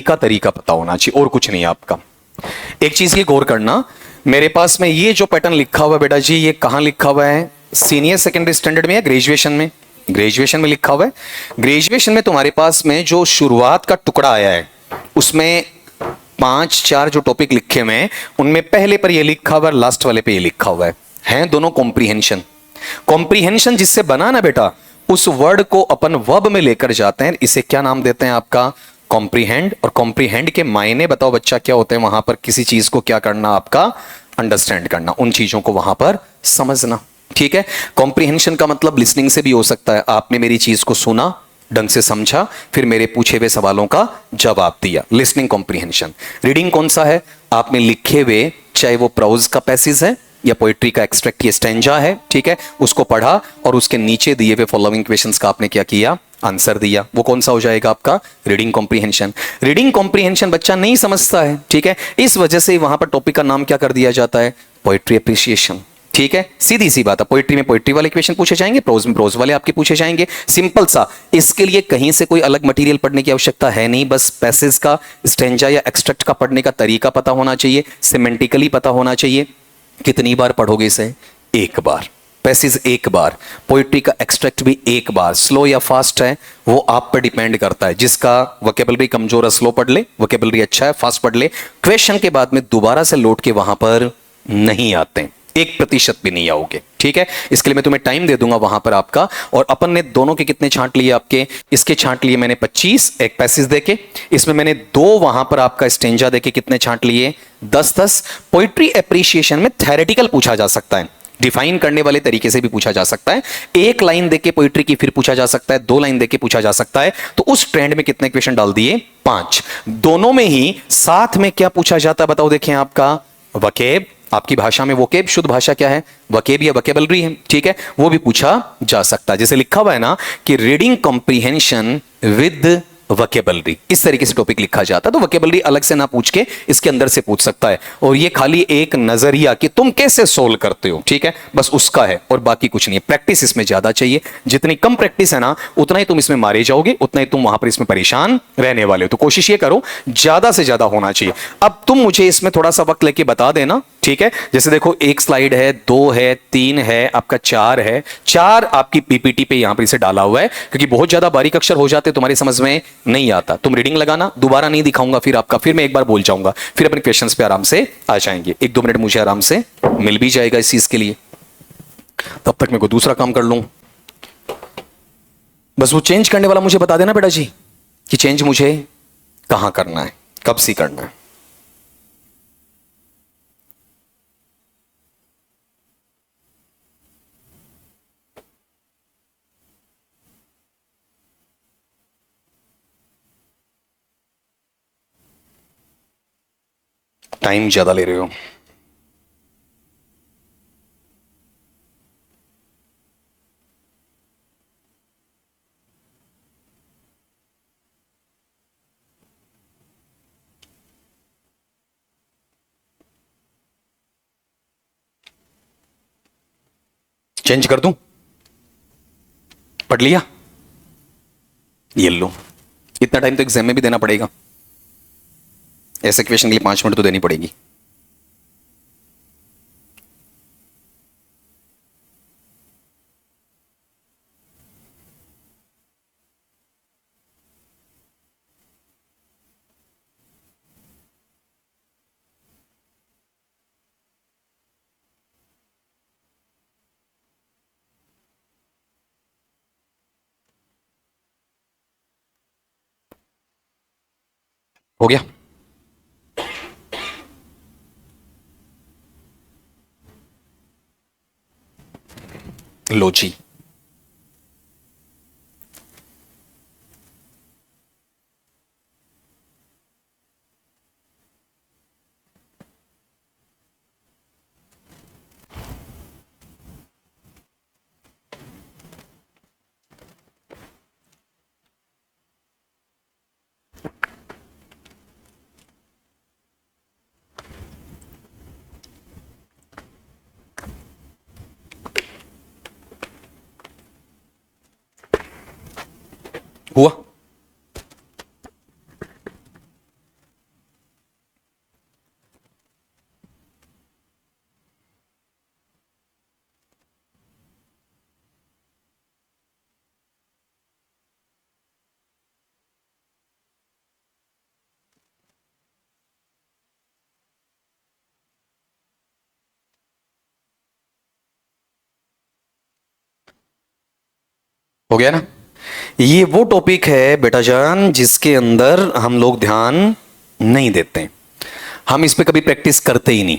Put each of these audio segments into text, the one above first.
का तरीका पता होना चाहिए और कुछ नहीं आपका। एक चीज ये गौर करना, मेरे पास में ये जो पैटर्न लिखा हुआ है बेटा जी, ये कहां लिखा हुआ है? सीनियर सेकेंडरी स्टैंडर्ड में या ग्रेजुएशन में? ग्रेजुएशन में लिखा हुआ है। ग्रेजुएशन में तुम्हारे पास में जो शुरुआत का टुकड़ा आया है उसमें 5-4 जो टॉपिक लिखे हुए हैं उनमें पहले पर ये लिखा हुआ है, लास्ट वाले पे ये लिखा हुआ है दोनों कॉम्प्रीहेंशन। कॉम्प्रीहेंशन जिससे बना ना बेटा, उस वर्ड को अपन वर्ब में लेकर जाते हैं, इसे क्या नाम देते हैं आपका? कॉम्प्रीहेंड। और कॉम्प्रीहेंड के मायने बताओ बच्चा क्या होते हैं? वहां पर किसी चीज को क्या करना आपका? अंडरस्टैंड करना, उन चीजों को वहां पर समझना। ठीक है, कॉम्प्रीहेंशन का मतलब लिसनिंग से भी हो सकता है, आपने मेरी चीज को सुना, ढंग से समझा, फिर मेरे पूछे हुए सवालों का जवाब दिया, लिसनिंग कॉम्प्रीहेंशन। रीडिंग कौन सा है? आपने लिखे हुए, चाहे वो प्रोज का पैसेज है या पोएट्री का एक्सट्रैक्ट या स्टैंजा है, ठीक है, उसको पढ़ा और उसके नीचे दिए हुए फॉलोइंग क्वेश्चंस का आपने क्या किया? आंसर दिया। वो कौन सा हो जाएगा आपका? Reading comprehension. रीडिंग कॉम्प्रीहेंशन बच्चा नहीं समझता है, ठीक है, इस वजह से वहां पर टॉपिक का नाम क्या कर दिया जाता है? Poetry appreciation. ठीक है, सीधी सी बात है, पोएट्री में पोएट्री वाले क्वेश्चन पूछे जाएंगे, प्रोज में प्रोज वाले आपके पूछे जाएंगे, सिंपल सा। इसके लिए कहीं से कोई अलग मटेरियल पढ़ने की आवश्यकता है नहीं, बस पैसेज का, स्टेंजा या एक्सट्रैक्ट का पढ़ने का तरीका पता होना चाहिए, सिमेंटिकली पता होना चाहिए। कितनी बार पढ़ोगे इसे? एक बार। पैसेज एक बार, पोइट्री का एक्सट्रैक्ट भी एक बार। स्लो या फास्ट है वो आप पर डिपेंड करता है, जिसका वोकेबलरी कमजोर है स्लो पढ़ ले, वोकेबलरी अच्छा है फास्ट पढ़ ले। क्वेश्चन के बाद में दोबारा से लौट के वहां पर नहीं आते, 1% भी नहीं आओगे, ठीक है। इसके लिए मैं तुम्हें टाइम दे दूंगा वहां पर आपका। और अपन ने दोनों के कितने छांट लिए आपके? इसके छांट लिए मैंने 25, एक पैसेज देके, इसमें मैंने 2 वहां पर आपका स्टेंजा देके कितने छांट लिए? 10-10। पोइट्री एप्रिसिएशन में थ्योरेटिकल पूछा जा सकता है, डिफाइन करने वाले तरीके से भी पूछा जा सकता है, एक लाइन देके पोइट्री की फिर पूछा जा सकता है, 2 लाइन देके पूछा जा सकता है। तो उस ट्रेंड में कितने क्वेश्चन डाल दिए? 5। दोनों में ही साथ में क्या पूछा जाता है बताओ? देखें आपका वकेब, आपकी भाषा में वोकेब शुद्ध भाषा क्या है? वकेब या वकेबलरी है, ठीक है, वो भी पूछा जा सकता है। जैसे लिखा हुआ है ना कि रीडिंग कॉम्प्रीहेंशन विद वकेबलरी, इस तरीके से टॉपिक लिखा जाता है। तो वकेबलरी अलग से ना पूछ के इसके अंदर से पूछ सकता है, और ये खाली एक नजरिया कि तुम कैसे सोल्व करते हो, ठीक है, बस उसका है और बाकी कुछ नहीं है। प्रैक्टिस इसमें ज्यादा चाहिए, जितनी कम प्रैक्टिस है ना उतना ही तुम इसमें मारे जाओगे, उतना ही तुम वहां पर इसमें परेशान रहने वाले हो। तो कोशिश ये करो ज्यादा से ज्यादा होना चाहिए। अब तुम मुझे इसमें थोड़ा सा वक्त लेके बता देना, ठीक है। जैसे देखो, एक स्लाइड है, 2 है, 3 है, आपका 4 है, 4 आपकी पीपीटी पे यहां पर इसे डाला हुआ है, क्योंकि बहुत ज्यादा बारीक अक्षर हो जाते तुम्हारी समझ में नहीं आता। तुम रीडिंग लगाना, दोबारा नहीं दिखाऊंगा फिर आपका, फिर मैं एक बार बोल जाऊंगा, फिर अपने क्वेश्चंस पे आराम से आ जाएंगे। 1-2 मिनट मुझे आराम से मिल भी जाएगा इस चीज के लिए, तब तक मैं कोई दूसरा काम कर लूं। बस वो चेंज करने वाला मुझे बता देना बेटा जी कि चेंज मुझे कहां करना है, कब सी करना है। टाइम ज्यादा ले रहे हो। चेंज कर दूं? पढ़ लिया? ये लो, इतना टाइम तो एग्जाम में भी देना पड़ेगा, ऐसे क्वेश्चन के लिए 5 मिनट तो देनी पड़ेगी। हो गया? लो जी, हो गया ना। ये वो टॉपिक है बेटा जान जिसके अंदर हम लोग ध्यान नहीं देते हैं, हम इस पे कभी प्रैक्टिस करते ही नहीं,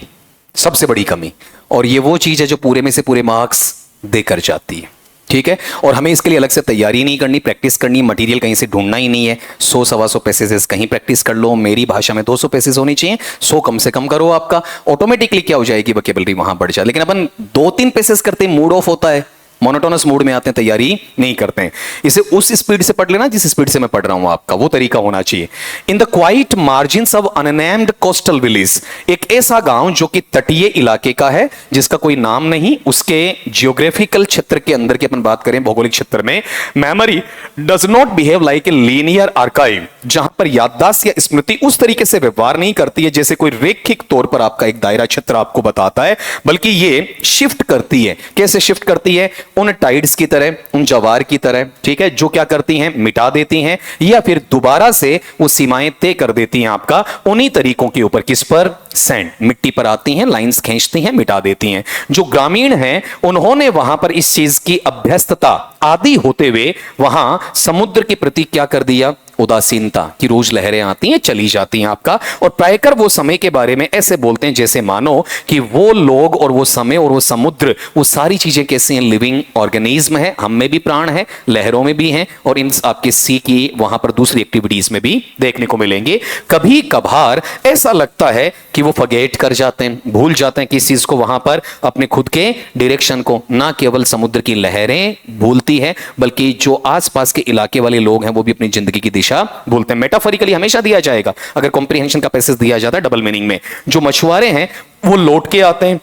सबसे बड़ी कमी। और ये वो चीज है जो पूरे में से पूरे मार्क्स देकर जाती है, ठीक है। और हमें इसके लिए अलग से तैयारी नहीं करनी, प्रैक्टिस करनी, मटेरियल कहीं से ढूंढना ही नहीं है। 100-125 पैसेजेस कहीं प्रैक्टिस कर लो, मेरी भाषा में 200 पैसेज होनी चाहिए, 100 कम से कम करो, आपका ऑटोमेटिकली क्या हो जाएगी, वोकैबुलरी वहां बढ़ जाए। लेकिन अपन 2-3 पैसेज करते ही मूड ऑफ होता है, मोनोटोनस मूड में आते हैं, तैयारी नहीं करते हैं। इसे उस स्पीड से पढ़ लेना जिस स्पीड से मैं पढ़ रहा हूं, आपका वो तरीका होना चाहिए। In the quite margins of unnamed coastal village, एक ऐसा गांव जो कि तटीय इलाके का है, जिसका कोई नाम नहीं, उसके जियोग्राफिकल क्षेत्र के अंदर की अपन बात करें, भौगोलिक क्षेत्र में, memory does not behave like a linear archive, जहां पर याददाश्त या स्मृति उस तरीके से व्यवहार नहीं करती है जैसे कोई रैखिक तौर पर आपका एक दायरा क्षेत्र आपको बताता है, बल्कि ये शिफ्ट करती है। कैसे शिफ्ट करती है? उन टाइड्स की तरह, उन जवार की तरह, ठीक है, जो क्या करती हैं, मिटा देती हैं या फिर दोबारा से वो सीमाएं तय कर देती हैं आपका उन्हीं तरीकों के ऊपर। किस पर? सैंड, मिट्टी पर आती हैं, लाइंस खींचती हैं, मिटा देती हैं। जो ग्रामीण हैं उन्होंने वहां पर इस चीज की अभ्यस्तता आदि होते हुए वहां समुद्र के प्रति क्या कर दिया? उदासीनता की रोज लहरें आती हैं, चली जाती हैं आपका। और प्रायकर वो समय के बारे में ऐसे बोलते हैं जैसे मानो कि वो लोग और वो समय और वो समुद्र, वो सारी चीजें कैसे हैं? लिविंग ऑर्गेनिज्म है, हम में भी प्राण है, लहरों में भी हैं, और इन आपके सी की वहां पर दूसरी एक्टिविटीज में भी देखने को मिलेंगे। कभी कभार ऐसा लगता है कि वो फॉरगेट कर जाते हैं, भूल जाते हैं किस चीज को, वहां पर अपने खुद के डायरेक्शन को। ना केवल समुद्र की लहरें भूलती है, बल्कि जो आसपास के इलाके वाले लोग हैं वो भी अपनी जिंदगी की दिशा बोलते हैं। मेटाफोरिकली हमेशा दिया जाएगा, अगर कॉम्प्रिहेंशन का पैसेज दिया जाता है डबल मीनिंग में। जो मछुआरे हैं वो लौट के आते हैं,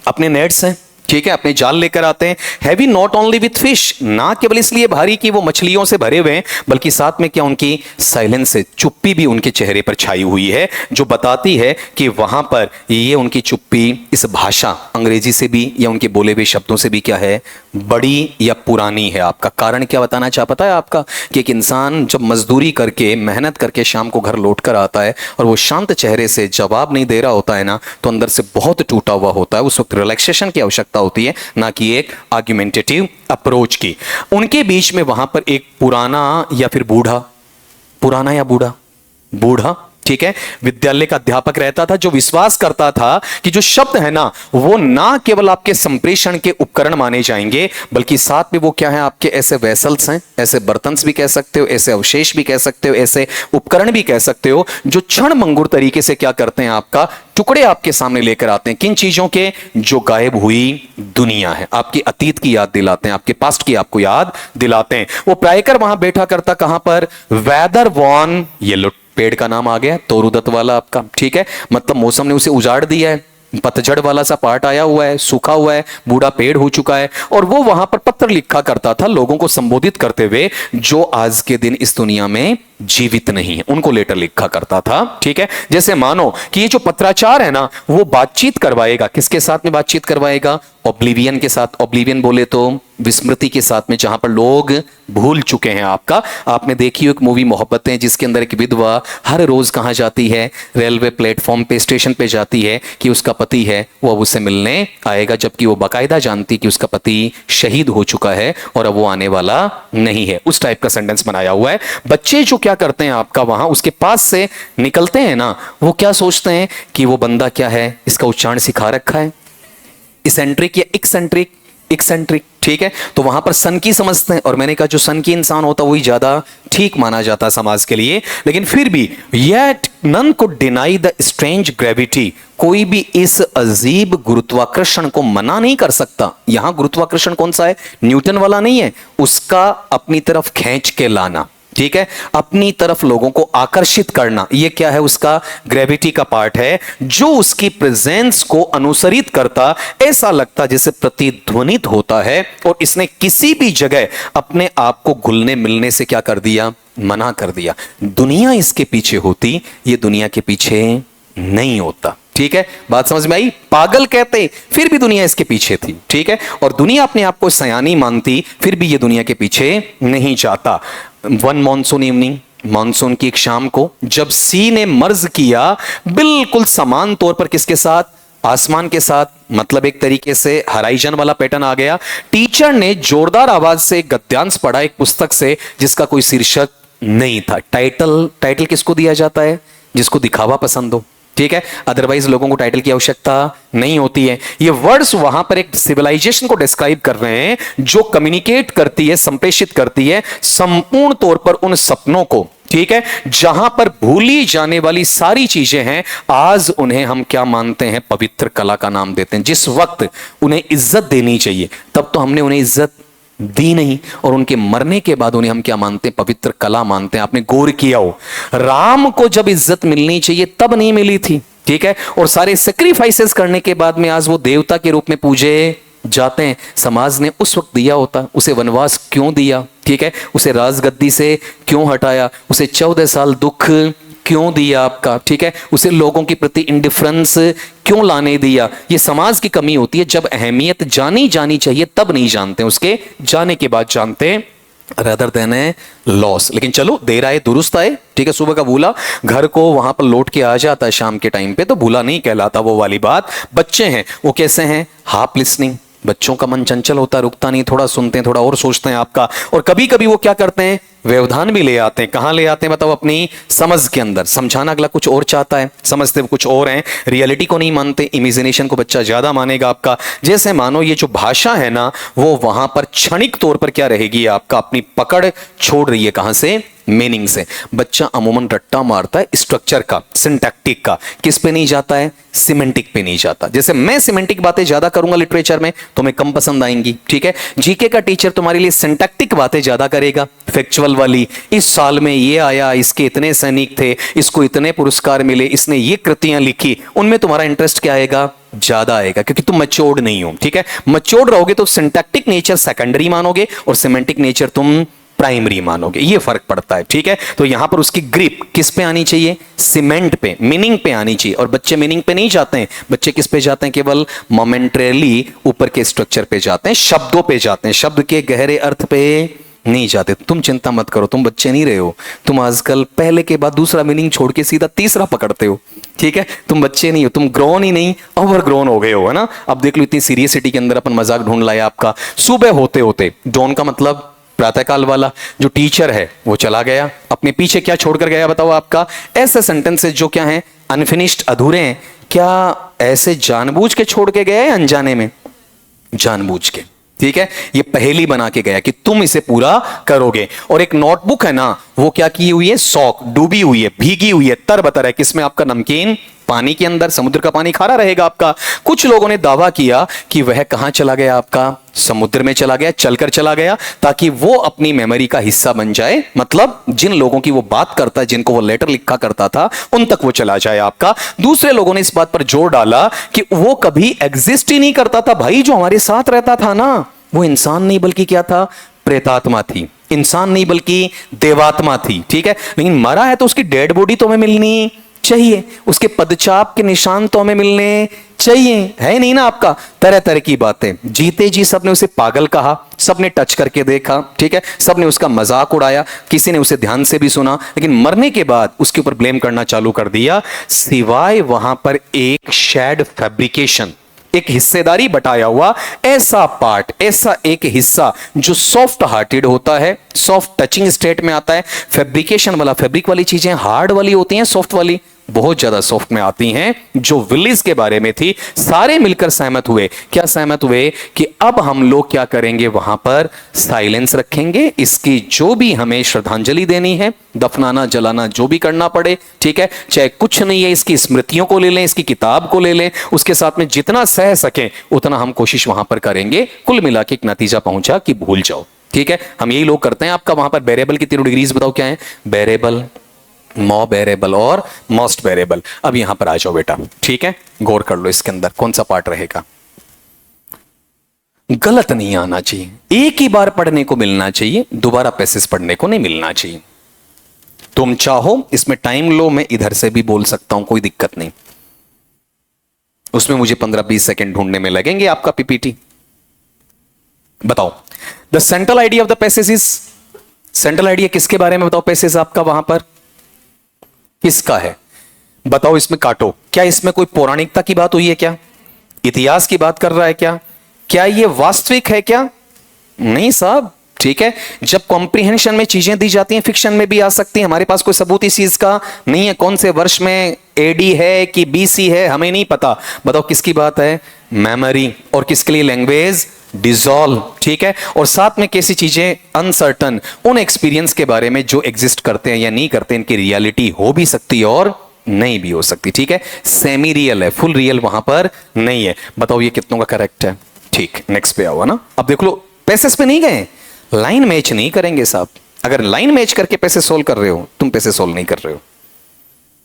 अपने नेट्स हैं, ठीक है, अपने जाल लेकर आते हैं। Heavy not only with fish, ना केवल इसलिए भारी कि वो मछलियों से भरे हुए हैं, बल्कि साथ में क्या, उनकी साइलेंस है, चुप्पी भी उनके चेहरे पर छाई हुई है, जो बताती है कि वहां पर ये उनकी चुप्पी इस भाषा अंग्रेजी से भी या उनके बोले हुए शब्दों से भी क्या है, बड़ी या पुरानी है। आपका कारण क्या बताना चाह पता है आपका, कि एक इंसान जब मजदूरी करके मेहनत करके शाम को घर लौट कर आता है और वो शांत चेहरे से जवाब नहीं दे रहा होता है ना, तो अंदर से बहुत टूटा हुआ होता है। उस वक्त रिलैक्सेशन की आवश्यकता होती है, ना कि एक आर्ग्यूमेंटेटिव अप्रोच की। उनके बीच में वहां पर एक पुराना या फिर बूढ़ा, पुराना या बूढ़ा, बूढ़ा, ठीक है, विद्यालय का अध्यापक रहता था, जो विश्वास करता था कि जो शब्द है ना वो ना केवल आपके संप्रेषण के उपकरण माने जाएंगे, बल्कि साथ में वो क्या है, आपके ऐसे वेसल्स हैं, ऐसे बर्तन भी कह सकते हो, ऐसे अवशेष भी कह सकते हो, ऐसे उपकरण भी कह सकते हो, जो क्षण मंगुर तरीके से क्या करते हैं, आपका टुकड़े आपके सामने लेकर आते हैं। किन चीजों के? जो गायब हुई दुनिया है, आपकी अतीत की याद दिलाते हैं, आपके पास्ट की आपको याद दिलाते हैं। वो प्रायकर वहां बैठा करता कहां पर? वेदर वॉन येलो, पेड़ का नाम आ गया, तोरुदत्त वाला आपका, ठीक है, मतलब मौसम ने उसे उजाड़ दिया है, पतझड़ वाला सा पार्ट आया हुआ है, सूखा हुआ है, बूढ़ा पेड़ हो चुका है। और वो वहां पर पत्र लिखा करता था लोगों को संबोधित करते हुए, जो आज के दिन इस दुनिया में जीवित नहीं है, उनको लेटर लिखा करता था, ठीक है। जैसे मानो कि ये जो पत्राचार है ना, वो बातचीत करवाएगा, किसके साथ में बातचीत करवाएगा? ऑब्लिवियन के साथ। ऑब्लिवियन बोले तो विस्मृति के साथ में, जहां पर लोग भूल चुके हैं आपका। आपने देखी हो एक मूवी मोहब्बतें, जिसके अंदर एक विधवा हर रोज कहां जाती है? रेलवे प्लेटफॉर्म पे, स्टेशन पे जाती है कि उसका पति है, वो अब उससे मिलने आएगा, जबकि वो बाकायदा जानती कि उसका पति शहीद हो चुका है और अब वो आने वाला नहीं है। उस टाइप का सेंटेंस बनाया हुआ है। बच्चे जो क्या करते हैं आपका, वहां उसके पास से निकलते हैं ना, वो क्या सोचते हैं कि वो बंदा क्या है, इसका उच्चारण सिखा रखा है, इसेंट्रिक या एक्सेंट्रिक, एक्सेंट्रिक, ठीक है। तो वहां पर सन की समझते हैं, और मैंने कहा जो सन की इंसान होता वही ज्यादा ठीक माना जाता है समाज के लिए। लेकिन फिर भी yet none could deny the strange gravity, कोई भी इस अजीब गुरुत्वाकर्षण को मना नहीं कर सकता। यहां गुरुत्वाकर्षण कौन सा है? न्यूटन वाला नहीं है, उसका अपनी तरफ खींच के लाना, ठीक है, अपनी तरफ लोगों को आकर्षित करना, ये क्या है? उसका ग्रेविटी का पार्ट है, जो उसकी प्रेजेंस को अनुसरित करता, ऐसा लगता जैसे प्रतिध्वनित होता है। और इसने किसी भी जगह अपने आप को घुलने मिलने से क्या कर दिया? मना कर दिया। दुनिया इसके पीछे होती, ये दुनिया के पीछे नहीं होता, ठीक है। बात समझ में आई? पागल कहते फिर भी दुनिया इसके पीछे थी, ठीक है। और दुनिया अपने आप को सयानी मानती, फिर भी ये दुनिया के पीछे नहीं जाता। वन मॉनसून इवनिंग, मॉनसून की एक शाम को, जब सी ने मर्ज किया बिल्कुल समान तौर पर किसके साथ? आसमान के साथ, मतलब एक तरीके से हराइजन वाला पैटर्न आ गया। टीचर ने जोरदार आवाज से गद्यांश पढ़ा एक पुस्तक से जिसका कोई शीर्षक नहीं था। टाइटल किसको दिया जाता है? जिसको दिखावा पसंद हो, ठीक है, अदरवाइज लोगों को टाइटल की आवश्यकता नहीं होती है। ये वर्ड्स वहां पर एक सिविलाइजेशन को डिस्क्राइब कर रहे हैं जो कम्युनिकेट करती है, संप्रेषित करती है संपूर्ण तौर पर उन सपनों को, ठीक है, जहां पर भूली जाने वाली सारी चीजें हैं। आज उन्हें हम क्या मानते हैं? पवित्र कला का नाम देते हैं। जिस वक्त उन्हें इज्जत देनी चाहिए तब तो हमने उन्हें इज्जत दी नहीं, और उनके मरने के बाद उन्हें हम क्या मानते हैं? पवित्र कला मानते हैं। आपने गौर किया हो, राम को जब इज्जत मिलनी चाहिए तब नहीं मिली थी, ठीक है, और सारे सेक्रीफाइसेस करने के बाद में आज वो देवता के रूप में पूजे जाते हैं। समाज ने उस वक्त दिया होता, उसे वनवास क्यों दिया, ठीक है, उसे राजगद्दी से क्यों हटाया, उसे 14 साल दुख क्यों दिया आपका, ठीक है, उसे लोगों के प्रति इंडिफरेंस क्यों लाने दिया? ये समाज की कमी होती है। जब अहमियत जानी चाहिए तब नहीं जानते, उसके जाने के बाद जानते हैं, रदर देन ए लॉस। लेकिन चलो, देर आए दुरुस्त आए, ठीक है, सुबह का भूला घर को वहां पर लौट के आ जाता है शाम के टाइम पे, तो भूला नहीं कहलाता वो वाली बात। बच्चे हैं वो कैसे हैं? Half listening. बच्चों का मन चंचल होता है, रुकता नहीं, थोड़ा सुनते हैं, थोड़ा और सोचते हैं आपका, और कभी कभी वो क्या करते हैं? व्यवधान भी ले आते हैं। कहां ले आते हैं? बताओ, अपनी समझ के अंदर। समझाना अगला कुछ और चाहता है, समझते कुछ और हैं, रियलिटी को नहीं मानते, इमेजिनेशन को बच्चा ज्यादा मानेगा आपका। जैसे मानो ये जो भाषा है ना, वो वहां पर क्षणिक तौर पर क्या रहेगी? आपका अपनी पकड़ छोड़ रही है। कहां से? मीनिंग से। बच्चा अमूमन रट्टा मारता है स्ट्रक्चर का, सिंटैक्टिक का, किस पे नहीं जाता है? सिमेंटिक पे नहीं जाता। जैसे मैं सिमेंटिक बातें ज्यादा करूंगा लिटरेचर में, तुम्हें कम पसंद आएंगी, ठीक है। जीके का टीचर तुम्हारे लिए सिंटैक्टिक बातें ज्यादा करेगा, फैक्चुअल वाली, इस साल में ये आया, इसके इतने सैनिक थे, इसको इतने पुरस्कार मिले, इसने ये कृतियां लिखी, उनमें तुम्हारा इंटरेस्ट क्या आएगा? ज्यादा आएगा, क्योंकि तुम मैच्योर्ड नहीं हो, ठीक है। मैच्योर्ड रहोगे तो सिंटैक्टिक नेचर सेकेंडरी मानोगे और सिमेंटिक नेचर तुम प्राइमरी मानोगे। ये फर्क पड़ता है, ठीक है। तो यहां पर उसकी ग्रिप किस पे आनी चाहिए? सीमेंट पे, मीनिंग पे आनी चाहिए। और बच्चे मीनिंग पे नहीं जाते हैं, बच्चे किस पे जाते हैं? केवल मोमेंटरीली ऊपर के स्ट्रक्चर पे जाते हैं, शब्दों पे जाते हैं, शब्द के गहरे अर्थ पे नहीं जाते। तुम चिंता मत करो, तुम बच्चे नहीं रहे हो, तुम आजकल पहले के बाद दूसरा मीनिंग छोड़ के सीधा तीसरा पकड़ते हो, ठीक है। तुम बच्चे नहीं हो, तुम ग्रोन ही नहीं, ओवर ग्रोन हो गए हो, है ना। अब देख लो, इतनी सीरियसिटी के अंदर अपन मजाक ढूंढ लाया आपका। सुबह होते होते डॉन का मतलब प्रातःकाल वाला, जो टीचर है वो चला गया, अपने पीछे क्या छोड़कर गया? बताओ आपका। ऐसे सेंटेंसेस जो क्या हैं? अनफिनिश्ड, अधूरे हैं। क्या ऐसे जानबूझ के छोड़ के गया है अनजाने में? जानबूझ के, ठीक है। ये पहेली बना के गया कि तुम इसे पूरा करोगे। और एक नोटबुक है ना, वो क्या की हुई है? सॉक, डूबी हुई है, भीगी हुई है, तरबतर है। किसमें? आपका नमकीन पानी के अंदर। समुद्र का पानी खारा रहेगा आपका। कुछ लोगों ने दावा किया कि वह कहां चला गया? आपका समुद्र में चला गया, चलकर चला गया, ताकि वो अपनी मेमोरी का हिस्सा बन जाए। मतलब जिन लोगों की वो बात करता है, जिनको वो लेटर लिखा करता था, उन तक वो चला जाए आपका। दूसरे लोगों ने इस बात पर जोर डाला कि वो कभी एग्जिस्ट ही नहीं करता था भाई। जो हमारे साथ रहता था ना, वो इंसान नहीं बल्कि क्या था? प्रेतात्मा थी। इंसान नहीं बल्कि देवात्मा थी, ठीक है। लेकिन मरा है तो उसकी डेड बॉडी तो हमें मिलनी चाहिए, उसके पदचाप के निशान तो हमें मिलने चाहिए, है नहीं ना आपका। तरह तरह की बातें। जीते जी सबने उसे पागल कहा, सबने टच करके देखा, ठीक है, सबने उसका मजाक उड़ाया, किसी ने उसे ध्यान से भी सुना, लेकिन मरने के बाद उसके ऊपर ब्लेम करना चालू कर दिया, सिवाय वहां पर एक शेड फैब्रिकेशन, एक हिस्सेदारी बटाया हुआ ऐसा पार्ट, ऐसा एक हिस्सा जो सॉफ्ट हार्टेड होता है, सॉफ्ट टचिंग स्टेट में आता है। फैब्रिकेशन वाला, फैब्रिक वाली चीजें हार्ड वाली होती हैं, सॉफ्ट वाली बहुत ज्यादा सॉफ्ट में आती हैं, जो विलीज के बारे में थी। सारे मिलकर सहमत हुए। क्या सहमत हुए? कि अब हम लोग क्या करेंगे? वहां पर साइलेंस रखेंगे, इसकी जो भी हमें श्रद्धांजलि देनी है, दफनाना जलाना जो भी करना पड़े, ठीक है, चाहे कुछ नहीं है, इसकी स्मृतियों को ले लें, इसकी किताब को ले लें, उसके साथ में जितना सह सकें उतना हम कोशिश वहां पर करेंगे। कुल मिला के एक नतीजा पहुंचा कि भूल जाओ, ठीक है। हम यही लोग करते हैं। आपका वहां पर बेरेबल की तीनों डिग्रीज बताओ क्या है? बेरेबल, मो बेरेबल और मोस्ट बेरेबल। अब यहां पर आ जाओ बेटा, ठीक है, गौर कर लो इसके अंदर कौन सा पार्ट रहेगा। गलत नहीं आना चाहिए, एक ही बार पढ़ने को मिलना चाहिए, दोबारा पैसेज पढ़ने को नहीं मिलना चाहिए। तुम चाहो इसमें टाइम लो, मैं इधर से भी बोल सकता हूं, कोई दिक्कत नहीं। उसमें मुझे 15-20 सेकंड ढूंढने में लगेंगे। आपका पीपीटी बताओ। The central idea of the passage is, central idea किसके बारे में बताओ? पैसेज आपका वहां पर किसका है बताओ, इसमें काटो। क्या इसमें कोई पौराणिकता की बात हुई है क्या? इतिहास की बात कर रहा है क्या? क्या ये वास्तविक है क्या? नहीं साहब, ठीक है। जब कॉम्प्रिहेंशन में चीजें दी जाती हैं, फिक्शन में भी आ सकती हैं। हमारे पास कोई सबूत इस चीज का नहीं है, कौन से वर्ष में एडी है कि बीसी है हमें नहीं पता। बताओ किसकी बात है? मेमोरी। और किसके लिए? लैंग्वेज डिसॉल्व, ठीक है। और साथ में कैसी चीजें? अनसर्टन, उन एक्सपीरियंस के बारे में जो एग्जिस्ट करते हैं या नहीं करते, इनकी रियलिटी हो भी सकती है और नहीं भी हो सकती, ठीक है। सेमी रियल है, फुल रियल वहां पर नहीं है। बताओ ये कितनों का करेक्ट है? ठीक, नेक्स्ट पे आओ ना। अब देख लो, पैसेस पे नहीं गए, लाइन मैच नहीं करेंगे साहब। अगर लाइन मैच करके पैसे सोल्व कर रहे हो, तुम पैसे सोल्व नहीं कर रहे हो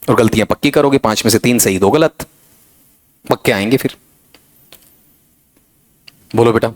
और गलतियां पक्की करोगे। 5 में से 3 सही, 2 गलत, पक्के आएंगे फिर। बोलो बेटा।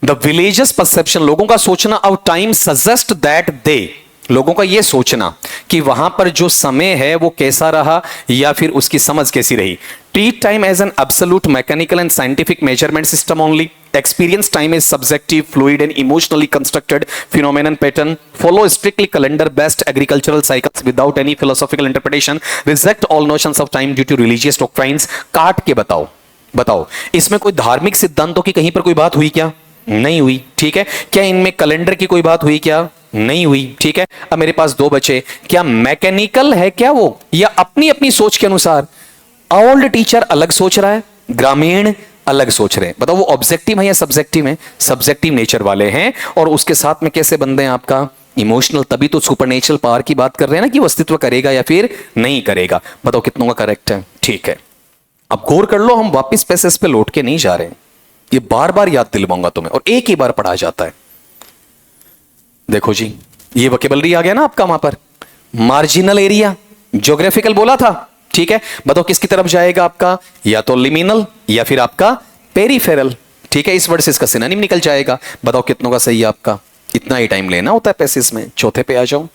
द विलेजर्स परसेप्शन, लोगों का सोचना of time suggest that they, लोगों का यह सोचना कि वहां पर जो समय है वो कैसा रहा या फिर उसकी समझ कैसी रही। Treat time as an absolute mechanical and scientific measurement system only. Experience time is subjective, fluid and emotionally constructed phenomenon pattern. Follow strictly calendar-based agricultural cycles without any philosophical interpretation. Reject all notions of time due to religious doctrines. काट के बताओ, बताओ इसमें कोई धार्मिक सिद्धांतों की कहीं पर कोई बात हुई क्या? नहीं हुई, ठीक है। क्या इनमें कैलेंडर की कोई बात हुई क्या? नहीं हुई, ठीक है। अब मेरे पास 2 बचे। क्या मैकेनिकल है क्या वो, या अपनी अपनी सोच के अनुसार? ओल्ड टीचर अलग सोच रहा है, ग्रामीण अलग सोच रहे हैं। बताओ वो ऑब्जेक्टिव है या सब्जेक्टिव है? सब्जेक्टिव नेचर वाले हैं। और उसके साथ में कैसे बंदे हैं आपका? इमोशनल। तभी तो सुपरनेचुरल पावर की बात कर रहे हैं ना, कि वो अस्तित्व करेगा या फिर नहीं करेगा। बताओ कितनों का करेक्ट है? ठीक है। अब गौर कर लो, हम वापिस पैसेज पे लौट के नहीं जा रहे हैं, ये बार बार याद दिलवाऊंगा तुम्हें और एक ही बार पढ़ा जाता है। देखो जी, ये वोकैबुलरी आ गया ना आपका वहां पर। मार्जिनल एरिया, ज्योग्राफिकल बोला था, ठीक है। बताओ किसकी तरफ जाएगा आपका? या तो लिमिनल या फिर आपका पेरिफेरल, ठीक है। इस वर्ड से इसका सिनोनिम निकल जाएगा। बताओ कितनों का सही है आपका? इतना ही टाइम लेना होता है पैसेज में। चौथे पे आ जाओ।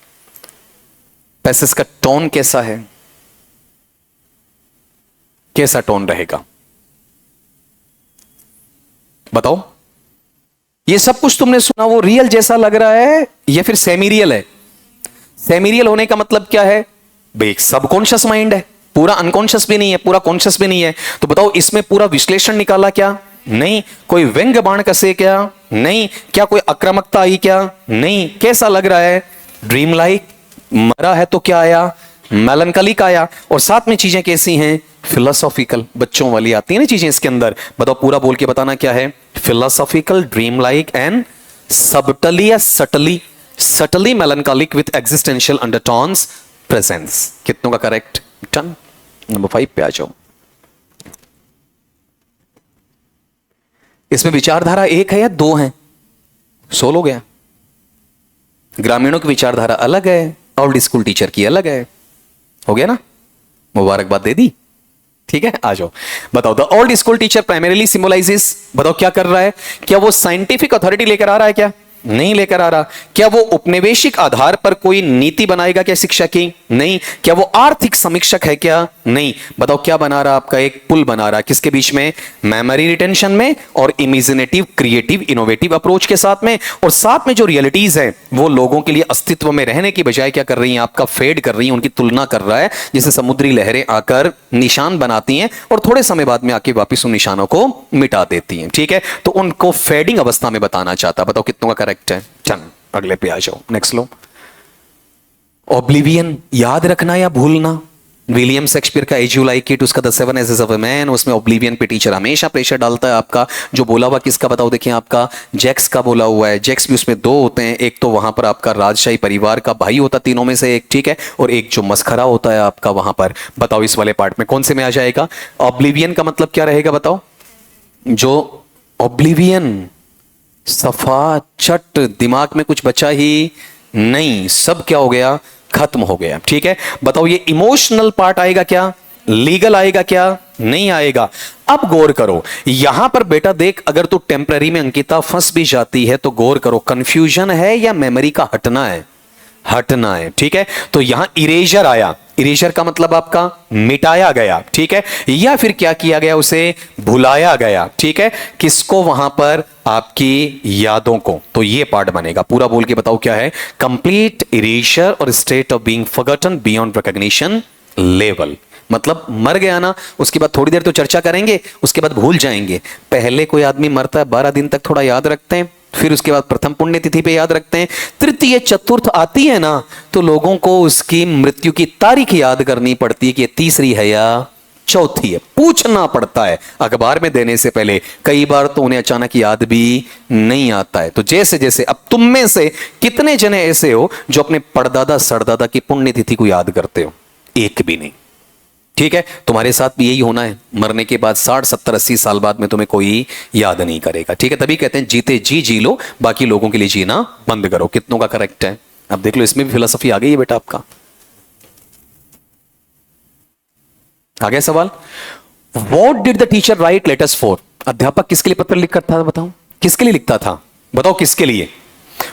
पैसेज का टोन कैसा है? कैसा टोन रहेगा बताओ? ये सब कुछ तुमने सुना, वो रियल जैसा लग रहा है या फिर सेमी रियल है? सेमी रियल होने का मतलब क्या है भाई? सबकॉन्शियस माइंड है, पूरा अनकॉन्शियस भी नहीं है, पूरा कॉन्शियस भी नहीं है। तो बताओ इसमें पूरा विश्लेषण निकाला क्या? नहीं। कोई व्यंग्य बाण कसे क्या? नहीं। क्या कोई आक्रामकता आई क्या? नहीं। कैसा लग रहा है? Dream like. मरा है तो क्या आया? मेलनकलिक आया। और साथ में चीजें कैसी हैं? फिलोसॉफिकल, बच्चों वाली आती है ना चीजें इसके अंदर। बताओ पूरा बोल के बताना क्या है? Philosophical, dream like and subtly या subtly melancholic with existential undertones presence. कितनों का करेक्ट? डन। नंबर 5 पे आ जाओ। इसमें विचारधारा 1 है या 2 है? 16 हो गया। ग्रामीणों की विचारधारा अलग है, ओल्ड स्कूल टीचर की अलग है। हो गया ना? मुबारकबाद दे दी, ठीक है। आ जाओ। बताओ the old school teacher primarily symbolizes, बताओ क्या कर रहा है? क्या वो साइंटिफिक अथॉरिटी लेकर आ रहा है क्या? नहीं लेकर आ रहा। क्या वो उपनिवेशिक आधार पर कोई नीति बनाएगा क्या शिक्षा की? नहीं। क्या वो आर्थिक समीक्षक है क्या? नहीं। बताओ क्या बना रहा? आपका एक पुल बना रहा। किसके बीच में? मेमोरी रिटेंशन में और इमेजिनेटिव, क्रिएटिव, इनोवेटिव अप्रोच के साथ में। और साथ में जो रियलिटीज है वो लोगों के लिए अस्तित्व में रहने की बजाय क्या कर रही हैं? आपका फेड कर रही हैं, उनकी तुलना कर रहा है। जिसे समुद्री लहरें आकर निशान बनाती हैं और थोड़े समय बाद में आके वापिस उन निशानों को मिटा देती हैं, ठीक है। तो उनको फेडिंग अवस्था में बताना चाहता। बताओ कितनों का करेक्ट है? चल अगले पे आ जाओ। नेक्स्ट लो। ऑब्लिवियन, याद रखना या भूलना। विलियम शेक्सपियर का एज यू लाइक इट, उसका the 7 ages of a man, उसमें ऑब्लिवियन पे टीचर हमेशा प्रेशर डालता है आपका। जो बोला हुआ किसका बताओ? देखिए आपका जैक्स का बोला हुआ है। जैक्स भी उसमें 2 होते हैं, एक तो वहां पर आपका राजशाही परिवार का भाई होता तीनों में से एक, ठीक है, और एक जो मस्खरा होता है आपका वहां पर। बताओ इस वाले पार्ट में कौन से में आ जाएगा? ऑब्लिवियन का मतलब क्या रहेगा बताओ? जो ऑब्लिवियन, सफा चट, दिमाग में कुछ बचा ही नहीं, सब क्या हो गया? खत्म हो गया, ठीक है। बताओ ये इमोशनल पार्ट आएगा क्या? लीगल आएगा क्या? नहीं आएगा। अब गौर करो यहां पर बेटा, देख अगर तू टेम्पररी में अंकिता फंस भी जाती है तो गौर करो, कंफ्यूजन है या मेमोरी का हटना है? हटना है, ठीक है। तो यहां इरेजर आया, इरेजर का मतलब आपका मिटाया गया, ठीक है, या फिर क्या किया गया? उसे भुलाया गया, ठीक है। किसको? वहां पर आपकी यादों को। तो ये पार्ट बनेगा। पूरा बोल के बताओ क्या है? कंप्लीट इरेजर और state of being forgotten beyond recognition level. मतलब मर गया ना, उसके बाद थोड़ी देर तो चर्चा करेंगे, उसके बाद भूल जाएंगे। पहले कोई आदमी मरता है 12 दिन तक थोड़ा याद रखते हैं, फिर उसके बाद प्रथम पुण्यतिथि पे याद रखते हैं, तृतीय चतुर्थ आती है ना तो लोगों को उसकी मृत्यु की तारीख याद करनी पड़ती है कि ये तीसरी है या चौथी है, पूछना पड़ता है अखबार में देने से पहले। कई बार तो उन्हें अचानक याद भी नहीं आता है। तो जैसे जैसे अब तुम में से कितने जने ऐसे हो जो अपने परदादा सरदादा की पुण्यतिथि को याद करते हो? एक भी नहीं। ठीक है, तुम्हारे साथ भी यही होना है। मरने के बाद 60 70 80 साल बाद में तुम्हें कोई याद नहीं करेगा। ठीक है, तभी कहते हैं जीते जी जी लो, बाकी लोगों के लिए जीना बंद करो। कितनों का करेक्ट है? अब देख लो, इसमें भी फिलोसफी आ गई है बेटा आपका। आ गया सवाल? What did the teacher write letters for? अध्यापक किसके लिए पत्र लिख करता था? बताओ किसके लिए लिखता था? बताओ किसके लिए?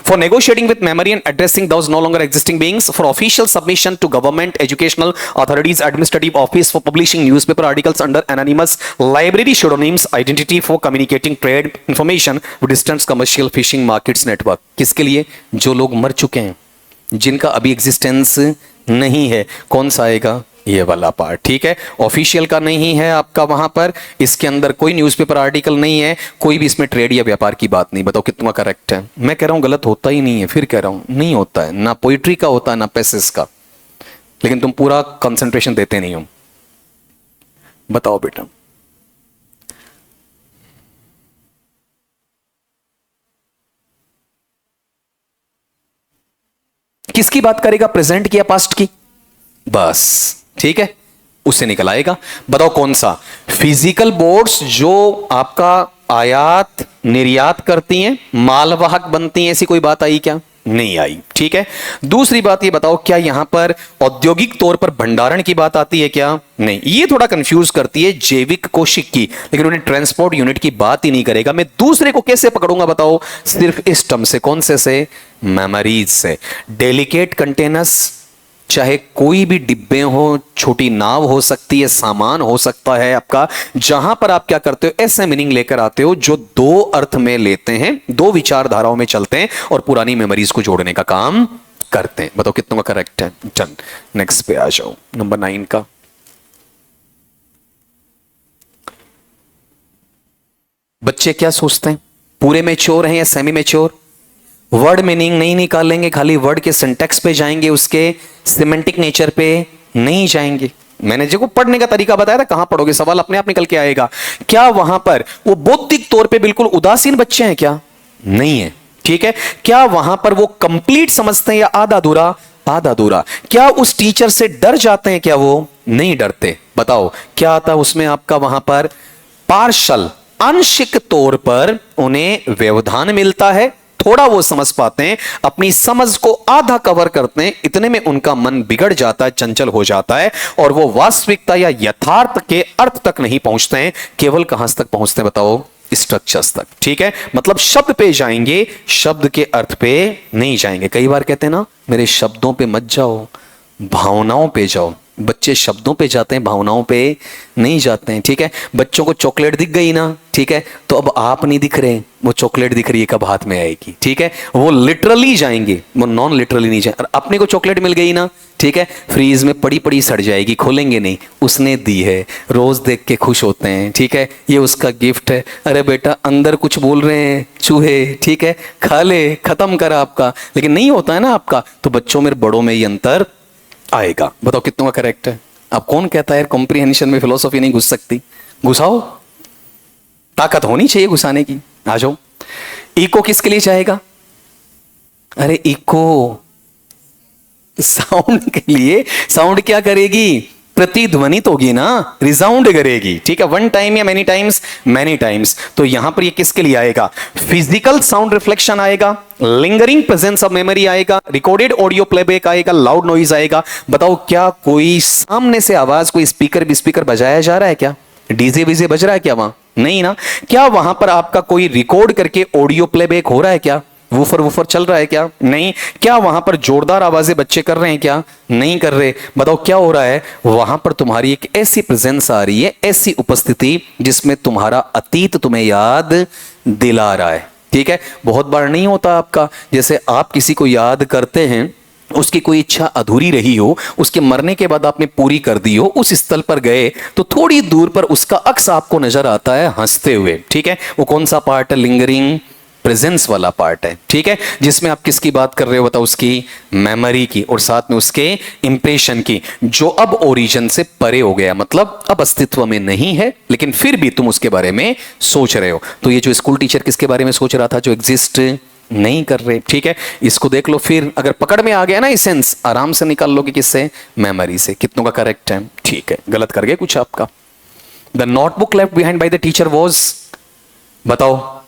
For negotiating with memory and addressing those no longer existing beings, for official submission to government, educational authorities, administrative office, for publishing newspaper articles under anonymous library pseudonyms, identity, for communicating trade information with distant commercial fishing markets network. किसके लिए? जो लोग मर चुके हैं, जिनका अभी existence नहीं है। कौन सा आएगा? ये वाला पार्ट। ठीक है, ऑफिशियल का नहीं है आपका वहां पर, इसके अंदर कोई न्यूज़पेपर आर्टिकल नहीं है, कोई भी इसमें ट्रेड या व्यापार की बात नहीं। बताओ कितना करेक्ट है? मैं कह रहा हूं गलत होता ही नहीं है, फिर कह रहा हूं नहीं होता है, ना पोइट्री का होता है ना पैसेज का, लेकिन तुम पूरा कंसंट्रेशन देते नहीं हो। बताओ बेटा, किसकी बात करेगा? प्रेजेंट की या पास्ट की? बस ठीक है, उससे निकल आएगा। बताओ कौन सा? फिजिकल बोर्ड्स जो आपका आयात निर्यात करती हैं, मालवाहक बनती हैं, ऐसी कोई बात आई क्या? नहीं आई। ठीक है, दूसरी बात ये बताओ, क्या यहां पर औद्योगिक तौर पर भंडारण की बात आती है क्या? नहीं। ये थोड़ा कंफ्यूज करती है जैविक कोशिक की, लेकिन उन्हें ट्रांसपोर्ट यूनिट की बात ही नहीं करेगा। मैं दूसरे को कैसे पकड़ूंगा बताओ? सिर्फ इस टर्म से। कौन से? मेमोरीज से। डेलिकेट कंटेनर्स, चाहे कोई भी डिब्बे हो, छोटी नाव हो सकती है, सामान हो सकता है आपका, जहां पर आप क्या करते हो? ऐसे मीनिंग लेकर आते हो जो दो अर्थ में लेते हैं, दो विचारधाराओं में चलते हैं और पुरानी मेमोरीज को जोड़ने का काम करते हैं। बताओ कितनों का करेक्ट है? डन। नेक्स्ट पे आ जाओ, नंबर 9 का। बच्चे क्या सोचते हैं? पूरे मैच्योर हैं या सेमी मैच्योर? वर्ड मीनिंग नहीं निकालेंगे, खाली वर्ड के सिंटैक्स पे जाएंगे, उसके सिमेंटिक नेचर पे नहीं जाएंगे। मैंने जो पढ़ने का तरीका बताया था, कहां पढ़ोगे? सवाल अपने आप निकल के आएगा। क्या वहां पर वो बौद्धिक तौर पे बिल्कुल उदासीन बच्चे हैं क्या? नहीं है। ठीक है, क्या वहां पर वो कंप्लीट समझते हैं या आधा अधूरा? आधा अधूरा। क्या उस टीचर से डर जाते हैं क्या? वो नहीं डरते। बताओ क्या आता उसमें आपका वहां पर? पार्शल, आंशिक तौर पर उन्हें व्यवधान मिलता है, थोड़ा वो समझ पाते हैं, अपनी समझ को आधा कवर करते हैं, इतने में उनका मन बिगड़ जाता है, चंचल हो जाता है और वो वास्तविकता या यथार्थ के अर्थ तक नहीं पहुंचते हैं। केवल कहां तक पहुंचते हैं बताओ? स्ट्रक्चर्स तक। ठीक है, मतलब शब्द पे जाएंगे, शब्द के अर्थ पे नहीं जाएंगे। कई बार कहते हैं ना, मेरे शब्दों पे मत जाओ, भावनाओं पे जाओ। बच्चे शब्दों पे जाते हैं, भावनाओं पे नहीं जाते हैं। ठीक है, बच्चों को चॉकलेट दिख गई ना, ठीक है, तो अब आप नहीं दिख रहे, वो चॉकलेट दिख रही है, कब हाथ में आएगी। ठीक है, वो लिटरली जाएंगे, वो नॉन लिटरली नहीं जाएंगे। अपने को चॉकलेट मिल गई ना, ठीक है, फ्रीज में पड़ी पड़ी सड़ जाएगी, खोलेंगे नहीं, उसने दी है, रोज देख के खुश होते हैं। ठीक है, ये उसका गिफ्ट है। अरे बेटा अंदर कुछ बोल रहे हैं चूहे, ठीक है, खा ले, खत्म कर आपका, लेकिन नहीं होता है ना आपका। तो बच्चों में बड़ों में ये अंतर आएगा। बताओ कितना करेक्ट है? अब कौन कहता है कॉम्प्रिहेंशन में फिलोसॉफी नहीं घुस सकती? घुसाओ, ताकत होनी चाहिए घुसाने की। आ जाओ। इको किसके लिए चाहेगा? अरे इको साउंड के लिए। साउंड क्या करेगी? प्रतिध्वनित होगी ना, रिसाउंड करेगी। ठीक है, वन टाइम या मेनी टाइम्स? Many times. तो यहां पर ये किसके लिए आएगा? फिजिकल साउंड रिफ्लेक्शन आएगा, लिंगरिंग प्रेजेंस ऑफ मेमोरी आएगा, रिकॉर्डेड ऑडियो प्लेबैक आएगा, लाउड नॉइज आएगा। बताओ क्या कोई सामने से आवाज, कोई स्पीकर बजाया जा रहा है क्या? डीजे वीजे बज रहा है क्या वहां? नहीं ना। क्या वहां पर आपका कोई रिकॉर्ड करके ऑडियो प्लेबैक हो रहा है क्या? वूफर चल रहा है क्या? नहीं। क्या वहां पर जोरदार आवाजें बच्चे कर रहे हैं क्या? नहीं कर रहे। बताओ क्या हो रहा है? वहां पर तुम्हारी एक ऐसी प्रेजेंस आ रही है, ऐसी उपस्थिति जिसमें तुम्हारा अतीत तुम्हें याद दिला रहा है। ठीक है, बहुत बार नहीं होता आपका, जैसे आप किसी को याद करते हैं उसकी कोई इच्छा अधूरी रही हो, उसके मरने के बाद आपने पूरी कर दी हो, उस स्थल पर गए तो थोड़ी दूर पर उसका अक्स आपको नजर आता है हंसते हुए, ठीक है। वो कौन सा पार्ट है? लिंगरिंग प्रेजेंस वाला पार्ट है, ठीक है, जिसमें आप किसकी बात कर रहे हो? बताओ, उसकी मेमोरी की और साथ में उसके इंप्रेशन की, जो अब ओरिजिन से परे हो गया, मतलब अब अस्तित्व में नहीं है, लेकिन फिर भी तुम उसके बारे में सोच रहे हो। तो ये जो स्कूल टीचर किसके बारे में सोच रहा था? जो एग्जिस्ट नहीं कर रहे, ठीक है। इसको देख लो, फिर अगर पकड़ में आ गया ना एसेंस, आराम से निकाल लोगे किससे? मेमोरी से। कितनों का करेक्ट है? ठीक है, गलत कर गए कुछ आपका। The notebook left behind by the teacher was, बताओ।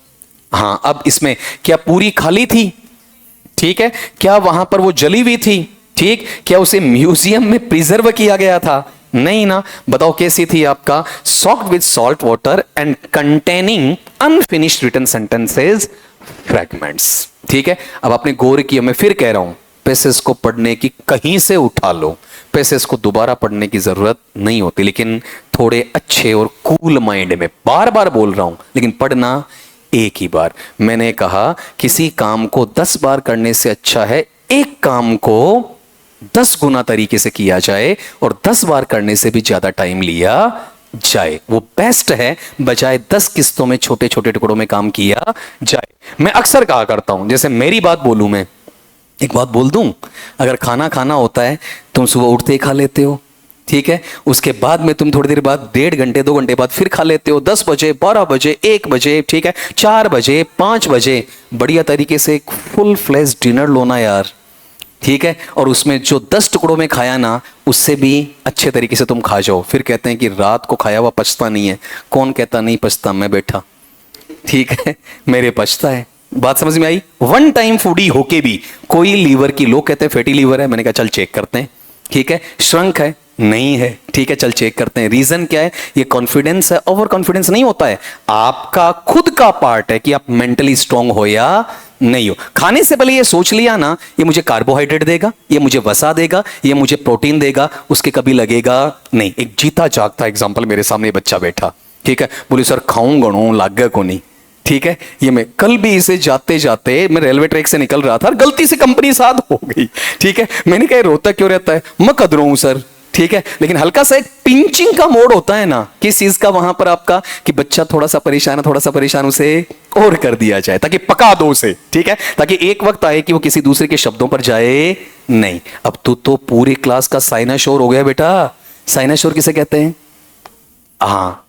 हाँ, अब इसमें क्या पूरी खाली थी? ठीक है। क्या वहां पर वो जली हुई थी? ठीक। क्या उसे म्यूजियम में प्रिजर्व किया गया था? नहीं ना। बताओ कैसी थी आपका? Soaked with salt water and containing unfinished written sentences fragments, ठीक है। अब आपने गौर किया, मैं फिर कह रहा हूं, पैसेज को पढ़ने की कहीं से उठा लो, पैसेज को दोबारा पढ़ने की जरूरत नहीं होती, लेकिन थोड़े अच्छे और कूल माइंड में, बार बार बोल रहा हूं, लेकिन पढ़ना एक ही बार। मैंने कहा किसी काम को 10 बार करने से अच्छा है एक काम को 10 गुना तरीके से किया जाए और 10 बार करने से भी ज्यादा टाइम लिया जाए, वो बेस्ट है, बजाय 10 किस्तों में छोटे छोटे टुकड़ों में काम किया जाए। मैं अक्सर कहा करता हूं, जैसे मेरी बात बोलूं, मैं एक बात बोल दूं, अगर खाना खाना होता है, तुम सुबह उठते ही खा लेते हो, ठीक है, उसके बाद में तुम थोड़ी देर बाद, 1.5 घंटे 2 घंटे बाद फिर खा लेते हो, 10 बजे 12 बजे 1 बजे, ठीक है, 4 बजे 5 बजे, बढ़िया तरीके से एक फुल फ्लेश डिनर लो ना यार, ठीक है। और उसमें जो 10 टुकड़ों में खाया ना, उससे भी अच्छे तरीके से तुम खा जाओ। फिर कहते हैं कि रात को खाया हुआ पचता नहीं है। कौन कहता नहीं पचता? मैं बैठा, ठीक है, मेरे पचता है। बात समझ में आई? वन टाइम फूडी होके भी कोई लीवर की, लोग कहते हैं फैटी लीवर है, मैंने कहा चल चेक करते हैं, ठीक है, श्रंक है, नहीं है, ठीक है, चल चेक करते हैं। रीजन क्या है? ये कॉन्फिडेंस है। ओवर कॉन्फिडेंस नहीं होता है, आपका खुद का पार्ट है कि आप मेंटली स्ट्रांग हो या नहीं हो। खाने से पहले ये सोच लिया ना, ये मुझे कार्बोहाइड्रेट देगा, ये मुझे वसा देगा, ये मुझे प्रोटीन देगा, उसके कभी लगेगा नहीं। एक जीता जागता एग्जाम्पल, मेरे सामने बच्चा बैठा, ठीक है, बोले सर खाऊंगा नो लागे को नहीं, ठीक है। ये मैं कल भी इसे जाते जाते, मैं रेलवे ट्रैक से निकल रहा था और गलती से कंपनी साथ हो गई, ठीक है। मैंने कहा रोता क्यों रहता है? मैं कदर हूं सर, ठीक है, लेकिन हल्का सा एक पिंचिंग का मोड होता है ना, किस चीज का वहां पर आपका, कि बच्चा थोड़ा सा परेशान है, थोड़ा सा परेशान, उसे और कर दिया जाए, ताकि पका दो उसे, ठीक है, ताकि एक वक्त आए कि वो किसी दूसरे के शब्दों पर जाए नहीं। अब तो पूरी क्लास का साइनाशोर हो गया बेटा। साइनाशोर किसे कहते हैं? हाँ,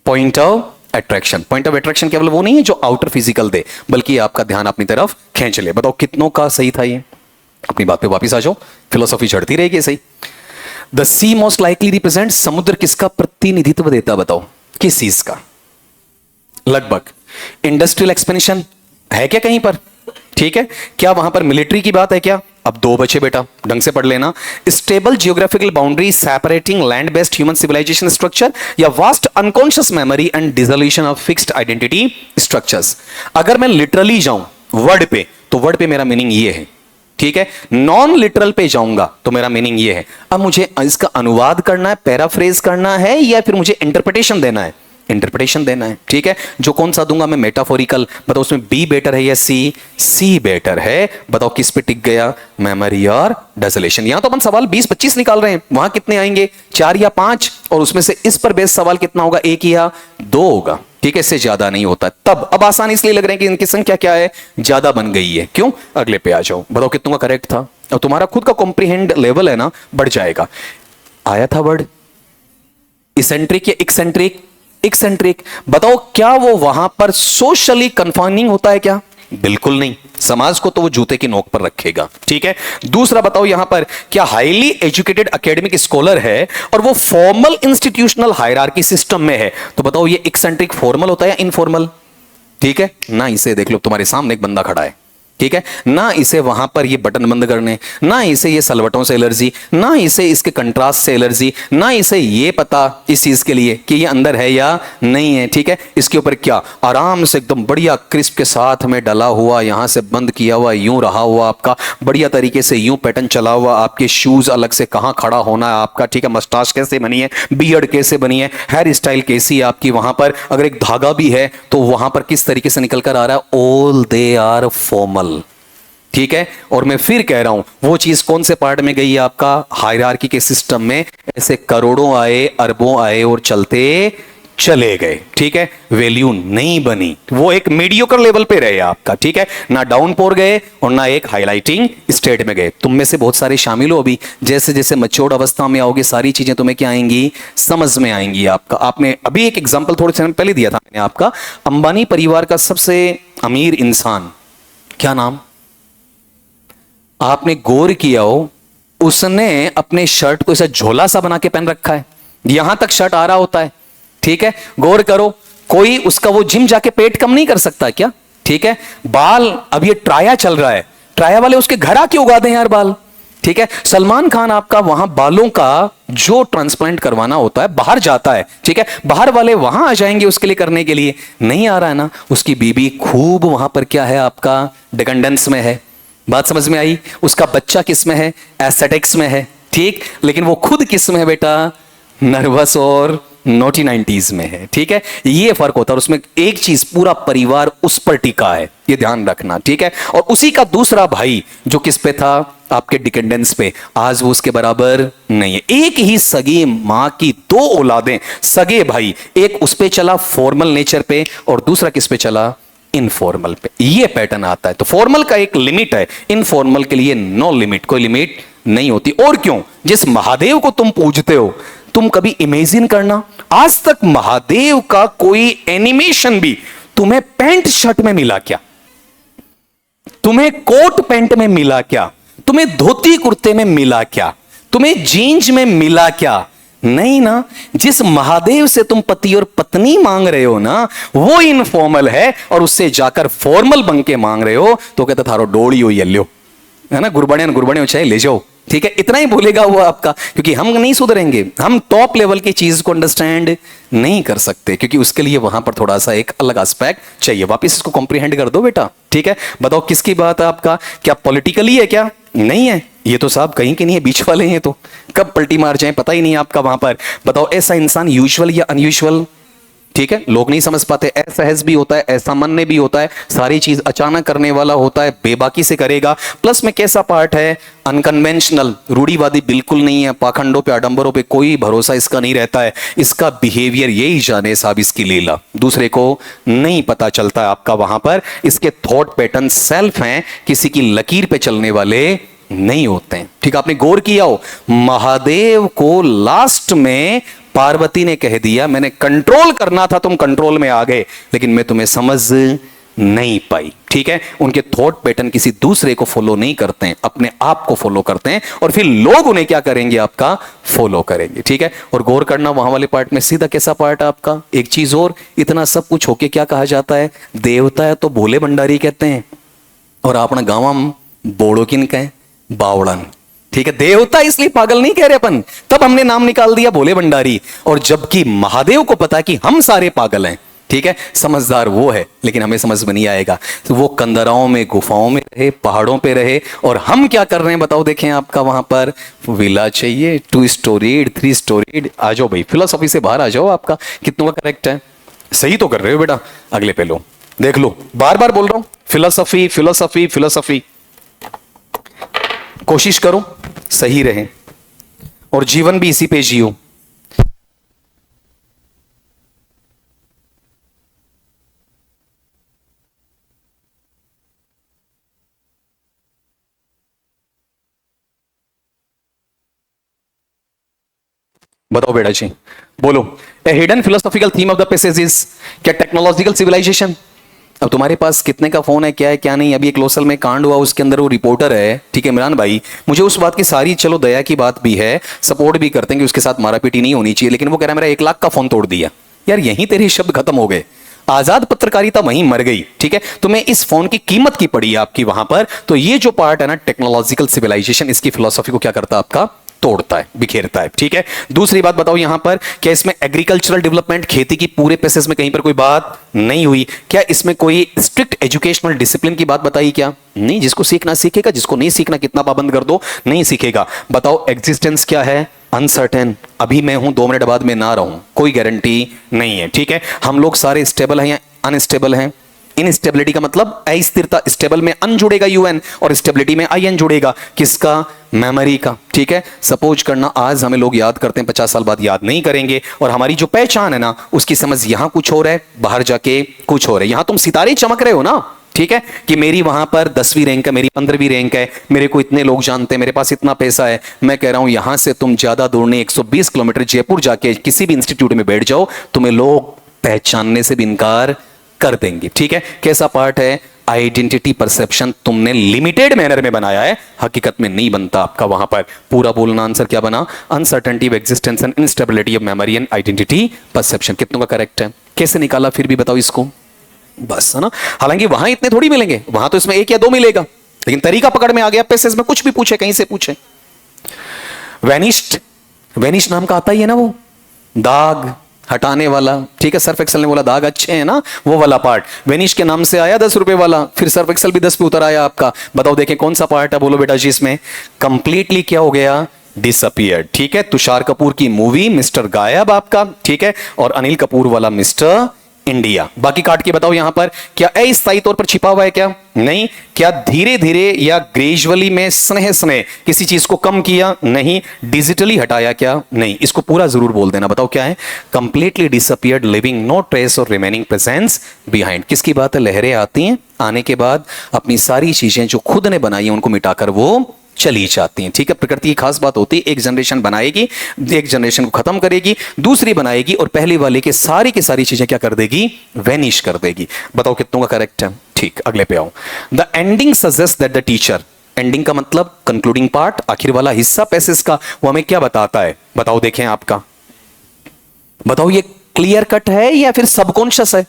point of attraction. Point of attraction केवल वो नहीं है जो आउटर फिजिकल दे, बल्कि आपका ध्यान अपनी तरफ खींच ले। बताओ कितनों का सही था ये? अपनी बात पे वापस आ जाओ, फिलोसॉफी चढ़ती रहेगी सही। The sea most likely represent, समुद्र किसका प्रतिनिधित्व देता? बताओ किस चीज का? लगभग इंडस्ट्रियल एक्सपेंशन है क्या कहीं पर? ठीक है, क्या वहां पर मिलिट्री की बात है क्या? अब 2 बचे बेटा, ढंग से पढ़ लेना। Stable geographical boundary separating land based human civilization structure, या vast unconscious memory and dissolution of fixed identity structures. अगर मैं लिटरली जाऊं वर्ड पे, तो वर्ड पे मेरा मीनिंग ये है, ठीक है। नॉन लिटरल पे जाऊंगा तो मेरा मीनिंग ये है। अब मुझे इसका अनुवाद करना है, पैराफ्रेज करना है, या फिर मुझे इंटरप्रिटेशन देना है? इंटरप्रिटेशन देना है, ठीक है। जो कौन सा दूंगा मैं? मेटाफोरिकल। बताओ उसमें बी बेटर है या सी? सी बेटर है। बताओ किस पे टिक गया? मेमोरी और डेसोलेशन। यहां तो अपन सवाल 20-25 निकाल रहे हैं, वहां कितने आएंगे? 4 या 5, और उसमें से इस पर बेस सवाल कितना होगा? 1 या 2 होगा, ठीक है, इससे ज्यादा नहीं होता। तब अब आसान इसलिए लग रहे हैं कि इनकी संख्या क्या है? ज्यादा बन गई है। क्यों? अगले पे आ जाओ, बताओ कितनों का करेक्ट था, और तुम्हारा खुद का कॉम्प्रिहेंड लेवल है ना, बढ़ जाएगा। आया था वर्ड इसेंट्रिक या एक्सेंट्रिक? एक्सेंट्रिक। बताओ क्या वो वहां पर सोशली कन्फाइनिंग होता है क्या? बिल्कुल नहीं, समाज को तो वो जूते की नोक पर रखेगा, ठीक है। दूसरा बताओ यहां पर क्या हाईली एजुकेटेड एकेडमिक स्कॉलर है और वो फॉर्मल इंस्टीट्यूशनल हायरार्की सिस्टम में है, तो बताओ ये एक्सेंट्रिक फॉर्मल होता है या इनफॉर्मल? ठीक है ना, इसे देख लो, तुम्हारे सामने एक बंदा खड़ा है, ठीक है ना, इसे वहां पर ये बटन बंद करने, ना इसे ये सलवटों से एलर्जी, ना इसे इसके कंट्रास्ट से एलर्जी, ना इसे ये पता इस चीज के लिए कि ये अंदर है या नहीं है, ठीक है। इसके ऊपर क्या आराम से एकदम बढ़िया क्रिस्प के साथ में डला हुआ, यहां से बंद किया हुआ, यूं रहा हुआ आपका, बढ़िया तरीके से यूं पैटर्न चला हुआ, आपके शूज अलग से कहां खड़ा होना है आपका, ठीक है, मस्टाश कैसे बनी है, बियर्ड कैसे बनी है, हेयर स्टाइल कैसी है आपकी, वहां पर अगर एक धागा भी है तो वहां पर किस तरीके से निकल कर आ रहा है, ऑल दे आर फॉर्मल, ठीक है। और मैं फिर कह रहा हूं वो चीज कौन से पार्ट में गई है आपका, हायरार्की के सिस्टम में। ऐसे करोड़ों आए, अरबों आए और चलते चले गए, ठीक है, वैल्यू नहीं बनी, वो एक मीडियोकर लेवल पे रहे आपका, ठीक है, ना डाउनपोर गए और ना एक हाईलाइटिंग स्टेट में गए। तुम में से बहुत सारे शामिल हो अभी, जैसे जैसे मैच्योर्ड अवस्था में आओगे सारी चीजें तुम्हें क्या आएंगी, समझ में आएंगी आपका। आपने अभी एक एग्जांपल थोड़े समय पहले दिया था मैंने आपका, अंबानी परिवार का सबसे अमीर इंसान, क्या नाम, आपने गौर किया हो, उसने अपने शर्ट को ऐसा झोला सा बना के पहन रखा है, यहां तक शर्ट आ रहा होता है, ठीक है। गौर करो, कोई उसका वो जिम जाके पेट कम नहीं कर सकता क्या, ठीक है। बाल, अब ये ट्राया चल रहा है, ट्राया वाले उसके घर आके उगा दें यार बाल, ठीक है। सलमान खान आपका वहां बालों का जो ट्रांसप्लांट करवाना होता है बाहर जाता है, ठीक है, बाहर वाले वहां आ जाएंगे उसके लिए करने के लिए, नहीं आ रहा है ना, उसकी बीबी खूब वहां पर क्या है आपका, डिपेंडेंस में है, बात समझ में आई। उसका बच्चा किस में है, एस्थेटिक्स में है, ठीक, लेकिन वो खुद किस में है बेटा, नर्वस और नोटी 90s में है, ठीक है। ये फर्क होता है, और उसमें एक चीज, पूरा परिवार उस पर टिका है, ये ध्यान रखना, ठीक है। और उसी का दूसरा भाई जो किस पे था, आपके डिपेंडेंस पे, आज वो उसके बराबर नहीं है। एक ही सगी मां की दो औलादें, सगे भाई, एक उस पे चला फॉर्मल नेचर पे और दूसरा किस पे चला, इनफॉर्मल पे। ये पैटर्न आता है। तो फॉर्मल का एक लिमिट है, इनफॉर्मल के लिए नो लिमिट, कोई लिमिट नहीं होती। और क्यों, जिस महादेव को तुम पूजते हो, तुम कभी इमेजिन करना, आज तक महादेव का कोई एनिमेशन भी तुम्हें पैंट शर्ट में मिला क्या, तुम्हें कोट पैंट में मिला क्या, तुम्हें धोती कुर्ते में मिला क्या, तुम्हें जीन्स में मिला क्या, नहीं ना। जिस महादेव से तुम पति और पत्नी मांग रहे हो ना, वो इनफॉर्मल है, और उससे जाकर फॉर्मल बन के मांग रहे हो तो कहता थारो डोड़ी हो लो, है ना, गुरबड़े गुरबड़े चाहे ले जाओ, ठीक है, इतना ही बोलेगा वो आपका। क्योंकि हम नहीं सुधरेंगे, हम टॉप लेवल की चीज को अंडरस्टैंड नहीं कर सकते, क्योंकि उसके लिए वहां पर थोड़ा सा एक अलग एस्पेक्ट चाहिए। वापस इसको कॉम्प्रिहेंड कर दो बेटा, ठीक है। बताओ किसकी बात है आपका, क्या पॉलिटिकली है, क्या नहीं है, ये तो साहब कहीं के नहीं है, बीच वाले हैं, तो कब पलटी मार जाए पता ही नहीं आपका वहां पर। बताओ ऐसा इंसान यूजुअल या अनयूजुअल, ठीक है, लोग नहीं समझ पाते, असहज भी होता है, असामान्य भी होता है, सारी चीज अचानक करने वाला होता है, बेबाकी से करेगा, प्लस में कैसा पार्ट है, अनकन्वेंशनल, रूढ़िवादी बिल्कुल नहीं है, पाखंडों पे आडंबरों पे कोई भरोसा इसका नहीं रहता है, इसका बिहेवियर यही जाने साहब, इसकी लीला दूसरे को नहीं पता चलता है आपका वहां पर। इसके थॉट पैटर्न सेल्फ हैं, किसी की लकीर पे चलने वाले नहीं होते हैं, ठीक। आपने गौर किया हो, महादेव को लास्ट में पार्वती ने कह दिया, मैंने कंट्रोल करना था, तुम कंट्रोल में आ गए, लेकिन मैं तुम्हें समझ नहीं पाई, ठीक है। उनके थॉट पैटर्न किसी दूसरे को फॉलो नहीं करते हैं, अपने आप को फॉलो करते हैं, और फिर लोग उन्हें क्या करेंगे, आपका फॉलो करेंगे, ठीक है। और गौर करना वहां वाले पार्ट में, सीधा कैसा पार्ट है आपका, एक चीज और, इतना सब कुछ होके क्या कहा जाता है, देवता है तो भोले भंडारी कहते हैं, और अपना गांव में बोड़ो किन कहें, बावड़न, ठीक है। देवता इसलिए पागल नहीं कह रहे अपन, तब हमने नाम निकाल दिया भोले भंडारी, और जबकि महादेव को पता कि हम सारे पागल हैं, ठीक है, समझदार वो है, लेकिन हमें समझ में नहीं आएगा। तो वो कंदराओं में, गुफाओं में रहे, पहाड़ों पे रहे, और हम क्या कर रहे हैं बताओ, देखें आपका वहां पर विला चाहिए, 2 स्टोरीड 3 स्टोरीड, आ जाओ भाई, फिलोसॉफी से बाहर आ जाओ, आपका कितना करेक्ट है, सही तो कर रहे हो बेटा, अगले पे लो, देख लो, बार बार बोल रहा हूं, फिलोसॉफी फिलोसॉफी फिलोसॉफी, कोशिश करो सही रहे, और जीवन भी इसी पे जियो। बताओ बेटा जी, बोलो, ए hidden philosophical theme of the passage is, क्या टेक्नोलॉजिकल सिविलाइजेशन। अब तुम्हारे पास कितने का फोन है, क्या है क्या नहीं, अभी एक लोसल में कांड हुआ, उसके अंदर वो रिपोर्टर है, ठीक है, इमरान भाई, मुझे उस बात की सारी, चलो दया की बात भी है, सपोर्ट भी करते हैं कि उसके साथ मारापीटी नहीं होनी चाहिए, लेकिन वो कह रहा है मेरा 1 लाख का फोन तोड़ दिया। यार यहीं तेरे शब्द खत्म हो गए, आजाद पत्रकारिता वहीं मर गई, ठीक है। तुम्हें इस फोन की कीमत की पड़ी है आपकी वहां पर। तो ये जो पार्ट है ना, टेक्नोलॉजिकल सिविलाइजेशन, इसकी फिलोसॉफी को क्या करता है आपका, तोड़ता है, बिखेरता है, ठीक है। दूसरी बात बताओ यहां पर, क्या इसमें एग्रीकल्चरल डेवलपमेंट, खेती की पूरे पैसेज में कहीं पर कोई बात नहीं हुई, क्या इसमें कोई स्ट्रिक्ट एजुकेशनल डिसिप्लिन की बात बताई, क्या नहीं, जिसको सीखना सीखेगा, जिसको नहीं सीखना कितना पाबंद कर दो नहीं सीखेगा। बताओ एग्जिस्टेंस क्या है, अनसर्टेन, अभी मैं हूं 2 मिनट बाद में ना रहूं, कोई गारंटी नहीं है, ठीक है। हम लोग सारे स्टेबल हैं या अनस्टेबल हैं, इनस्टेबिलिटी का मतलब अस्थिरता, स्टेबल में अन जुड़ेगा यूएन और स्टेबिलिटी में आई एन जुड़ेगा, किसका, मेमोरी का। ठीक है, सपोज करना आज हमें लोग याद करते हैं, 50 साल बाद याद नहीं करेंगे, और हमारी जो पहचान है ना उसकी समझ यहां कुछ हो रहा है, बाहर जाके कुछ हो रहा है। यहां तुम सितारे चमक रहे हो ना, ठीक है, कि मेरी वहां पर 10वीं रैंक है, मेरी 15वीं रैंक है, मेरे को इतने लोग जानते हैं, मेरे पास इतना पैसा है। मैं कह रहा हूं यहां से तुम ज्यादा दूर नहीं, 120 किलोमीटर जयपुर जाके किसी भी इंस्टीट्यूट में बैठ जाओ, तुम्हें लोग पहचानने से भी इनकार कर देंगे। ठीक है, कैसा पार्ट है, आइडेंटिटी परसेप्शन तुमने लिमिटेड मैनर में बनाया है, हकीकत में नहीं बनता आपका वहां पर। पूरा बोलना आंसर क्या बना, uncertainty of existence and instability of memory and identity perception. कितनों का करेक्ट है, कैसे निकाला फिर भी बताओ इसको, बस है ना। हालांकि वहां इतने थोड़ी मिलेंगे, वहां तो इसमें 1 या 2 मिलेगा, लेकिन तरीका पकड़ में आ गया, पैसेज में कुछ भी पूछे, कहीं से पूछे। वैनिश्ड, वैनिश नाम का आता ही है ना, वो दाग हटाने वाला। ठीक है, सर्फ एक्सल ने बोला दाग अच्छे हैं ना, वो वाला पार्ट वैनिश के नाम से आया 10 रुपए वाला, फिर सर्फ एक्सल भी 10 पे उतर आया आपका। बताओ देखें कौन सा पार्ट है, बोलो बेटा जी। इसमें कंप्लीटली क्या हो गया, डिसअपियर्ड। ठीक है, तुषार कपूर की मूवी मिस्टर गायब आपका, ठीक है, और अनिल कपूर वाला मिस्टर इंडिया। बाकी काट के बताओ यहां पर क्या अस्थायी तौर पर छिपा हुआ है, क्या नहीं, क्या धीरे धीरे या ग्रेजुअली में स्नेह स्नेह किसी चीज को कम किया, नहीं, डिजिटली हटाया, क्या नहीं। इसको पूरा जरूर बोल देना, बताओ क्या है, completely disappeared, leaving no trace और रिमेनिंग प्रेजेंस बिहाइंड। किसकी बात है, लहरें आती हैं, आने के बाद अपनी सारी चीजें जो खुद ने बनाई है उनको मिटाकर वो चली जाती हैं। ठीक है, प्रकृति की खास बात होती है, एक जनरेशन बनाएगी, एक जनरेशन को खत्म करेगी, दूसरी बनाएगी, और पहले वाले के सारी चीजें क्या कर देगी, वैनिश कर देगी। बताओ कितनों का करेक्ट है। ठीक, अगले पे आओ। The ending suggest that the teacher, ending का मतलब कंक्लूडिंग पार्ट, आखिर वाला हिस्सा पैसेज का, वो हमें क्या बताता है, बताओ देखें आपका, बताओ ये क्लियर कट है या फिर सबकॉन्शियस है।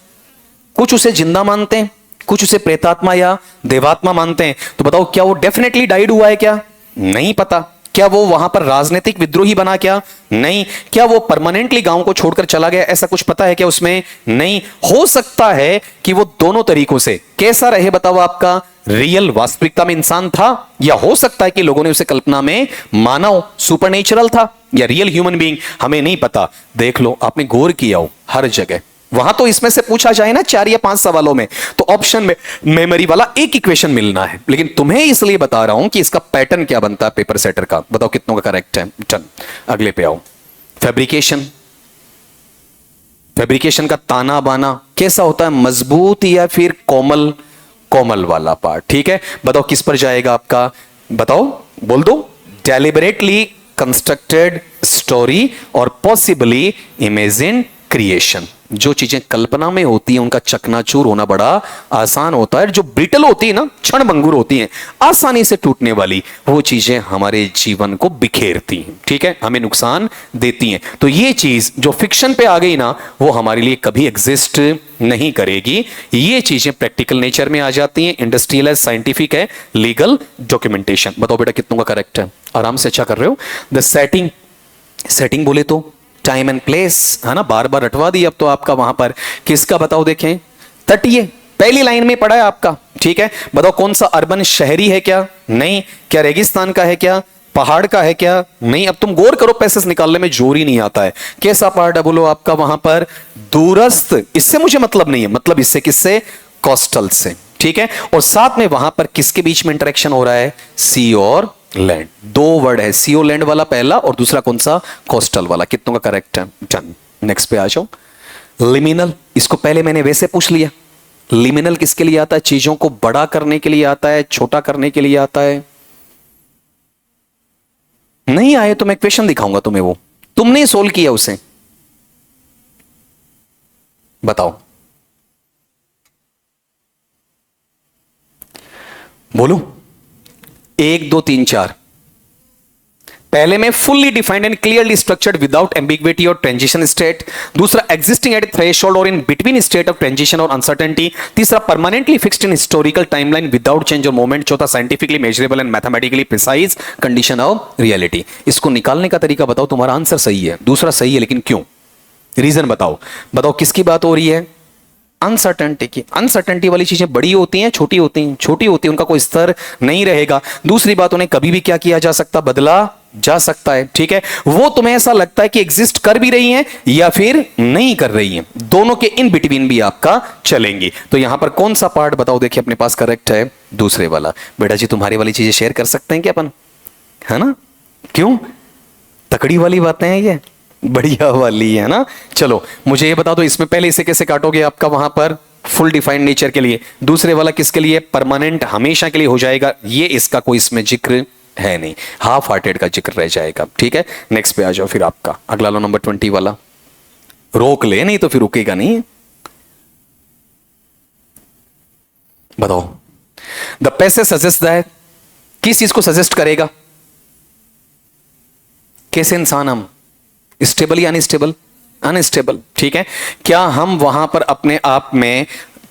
कुछ उसे जिंदा मानते हैं, कुछ उसे प्रेतात्मा या देवात्मा मानते हैं। तो बताओ क्या वो डेफिनेटली डाइड हुआ है, क्या नहीं पता। क्या वो वहां पर राजनीतिक विद्रोही बना, क्या नहीं। क्या वो परमानेंटली गांव को छोड़कर चला गया, ऐसा कुछ पता है क्या उसमें, नहीं। हो सकता है कि वो दोनों तरीकों से कैसा रहे, बताओ आपका, रियल वास्तविकता में इंसान था, या हो सकता है कि लोगों ने उसे कल्पना में मानव सुपरनेचुरल था, या रियल ह्यूमन बीइंग, हमें नहीं पता। देख लो, आपने गौर किया हो हर जगह, वहां तो इसमें से पूछा जाए ना 4 या 5 सवालों में, तो ऑप्शन में मेमोरी वाला एक इक्वेशन मिलना है, लेकिन तुम्हें इसलिए बता रहा हूं कि इसका पैटर्न क्या बनता है पेपर सेटर का। बताओ कितनों का करेक्ट है। चल अगले पे आओ। फैब्रिकेशन, फैब्रिकेशन का ताना बाना कैसा होता है, मजबूत या फिर कोमल, कोमल वाला पार्ट। ठीक है, बताओ किस पर जाएगा आपका, बताओ बोल दो, डेलिबरेटली कंस्ट्रक्टेड स्टोरी और पॉसिबली इमेजिन क्रिएशन। जो चीजें कल्पना में होती हैं उनका चकनाचूर होना बड़ा आसान होता है, जो ब्रिटल होती है ना, क्षणभंगुर होती हैं, आसानी से टूटने वाली, वो चीजें हमारे जीवन को बिखेरती हैं। ठीक है, हमें नुकसान देती हैं। तो ये चीज जो फिक्शन पे आ गई ना, वो हमारे लिए कभी एग्जिस्ट नहीं करेगी। ये चीजें प्रैक्टिकल नेचर में आ जाती हैं, इंडस्ट्रियल है, साइंटिफिक है, लीगल डॉक्यूमेंटेशन। बताओ बेटा कितनों का करेक्ट है, आराम से अच्छा कर रहे हो। द सेटिंग, सेटिंग बोले तो टाइम एंड प्लेस है ना, बार बार रटवा दी अब तो आपका वहां पर, किसका बताओ देखें, तटीय, पहली लाइन में पड़ा है आपका। ठीक है, बताओ कौन सा अर्बन, शहरी है क्या नहीं, क्या रेगिस्तान का है, क्या पहाड़ का है, क्या नहीं। अब तुम गौर करो, पैसेज निकालने में जोर ही नहीं आता है। कैसा पार्ट है बोलो आपका वहां पर, दूरस्थ, इससे मुझे मतलब नहीं है, मतलब इससे किससे, कोस्टल से। ठीक है, और साथ में वहां पर किसके बीच में इंटरेक्शन हो रहा है, सी और लैंड। 2 वर्ड है, सी और लैंड वाला पहला, और दूसरा कौन सा, कोस्टल वाला। कितनों का करेक्ट है। डन, नेक्स्ट पे आ जाओ। लिमिनल, इसको पहले मैंने वैसे पूछ लिया, लिमिनल किसके लिए आता है, चीजों को बड़ा करने के लिए आता है, छोटा करने के लिए आता है। नहीं आए तो मैं क्वेश्चन दिखाऊंगा तुम्हें, वो तुमने सोल्व किया उसे, बताओ बोलो। 1 2 3 4। पहले में fully defined and clearly structured without ambiguity और ट्रांजिशन स्टेट। दूसरा एग्जिस्टिंग एट थ्रेशोल्ड और in between state of transition और अनसर्टेनिटी। तीसरा permanently fixed in historical timeline without change और मूवमेंट। चौथा scientifically measurable and mathematically precise condition of reality. इसको निकालने का तरीका बताओ, तुम्हारा आंसर सही है, दूसरा सही है, लेकिन क्यों, रीजन बताओ। बताओ किसकी बात हो रही है, अनसर्टेनिटी की। अनसर्टेनिटी वाली चीजें बड़ी होती हैं, छोटी होती हैं, छोटी होती है उनका कोई स्तर नहीं रहेगा। दूसरी बात, उन्हें कभी भी क्या किया जा सकता, बदला जा सकता है, ठीक है। वो तुम्हें ऐसा लगता है कि एग्जिस्ट कर भी रही हैं या फिर नहीं कर रही हैं, दोनों के इन बिटवीन भी आपका चलेंगी। तो यहां पर कौन सा पार्ट बताओ, देखिए अपने पास करेक्ट है दूसरे वाला। बेटा जी तुम्हारी वाली चीजें शेयर कर सकते हैं क्या अपन, है ना? क्यों, तकड़ी वाली बातें हैं ये, बढ़िया वाली है ना। चलो मुझे ये बता दो, इसमें पहले इसे कैसे काटोगे, आपका वहां पर फुल डिफाइंड नेचर के लिए, दूसरे वाला किसके लिए, परमानेंट हमेशा के लिए हो जाएगा। ये इसका कोई इसमें जिक्र है नहीं, हाफ हार्टेड का जिक्र रह जाएगा, ठीक है। नेक्स्ट पे आ जाओ फिर, आपका अगला लो नंबर 20 वाला। रोक ले, नहीं तो फिर रुकेगा नहीं। बताओ, द पैसेज सजेस्ट दैट, किस चीज को सजेस्ट करेगा, कैसे इंसान हम, स्टेबल या अनस्टेबल, अनस्टेबल, ठीक है। क्या हम वहां पर अपने आप में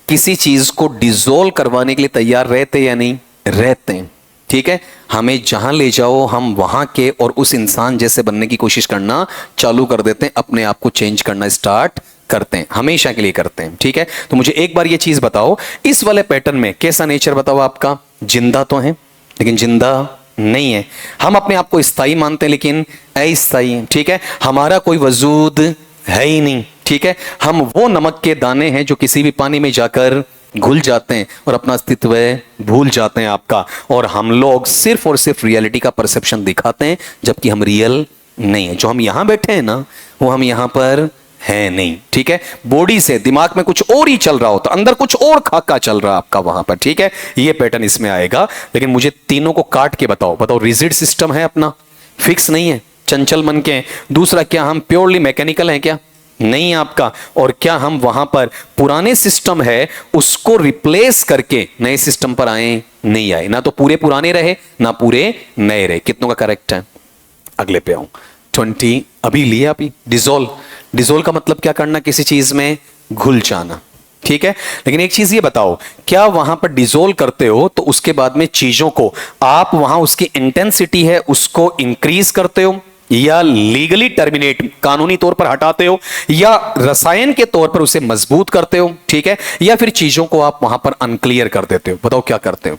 किसी चीज को डिसॉल्व करवाने के लिए तैयार रहते या नहीं रहते हैं, ठीक है। हमें जहां ले जाओ हम वहां के और उस इंसान जैसे बनने की कोशिश करना चालू कर देते हैं, अपने आप को चेंज करना स्टार्ट करते हैं, हमेशा के लिए करते हैं, ठीक है। तो मुझे एक बार ये चीज बताओ, इस वाले पैटर्न में कैसा नेचर बताओ आपका, जिंदा तो है लेकिन जिंदा नहीं है। हम अपने आप को स्थायी मानते हैं लेकिन अस्थायी है, ठीक है। हमारा कोई वजूद है ही नहीं, ठीक है। हम वो नमक के दाने हैं जो किसी भी पानी में जाकर घुल जाते हैं और अपना अस्तित्व भूल जाते हैं आपका। और हम लोग सिर्फ और सिर्फ रियलिटी का परसेप्शन दिखाते हैं जबकि हम रियल नहीं है। जो हम यहां बैठे हैं ना, वो हम यहां पर है नहीं, ठीक है। बॉडी से दिमाग में कुछ और ही चल रहा हो, तो अंदर कुछ और खाका चल रहा है आपका वहां पर, ठीक है। ये पैटर्न इसमें आएगा। लेकिन मुझे तीनों को काट के बताओ, बताओ रिजिड सिस्टम है अपना, फिक्स नहीं है, चंचल मन के हैं। दूसरा, क्या हम प्योरली मैकेनिकल हैं क्या, नहीं आपका। और क्या हम वहां पर पुराने सिस्टम है उसको रिप्लेस करके नए सिस्टम पर आए, नहीं आए। ना तो पूरे पुराने रहे ना पूरे नए रहे। कितनों का करेक्ट है, अगले पे आऊं। 20 अभी लिया, अभी डिसॉल्व। डिसॉल्व का मतलब क्या करना, किसी चीज में घुल जाना, ठीक है। लेकिन एक चीज ये बताओ, क्या वहां पर डिसॉल्व करते हो तो उसके बाद में चीजों को आप वहां उसकी इंटेंसिटी है उसको इंक्रीज करते हो, या लीगली टर्मिनेट कानूनी तौर पर हटाते हो, या रसायन के तौर पर उसे मजबूत करते हो, ठीक है, या फिर चीजों को आप वहां पर अनक्लियर कर देते हो। बताओ क्या करते हो।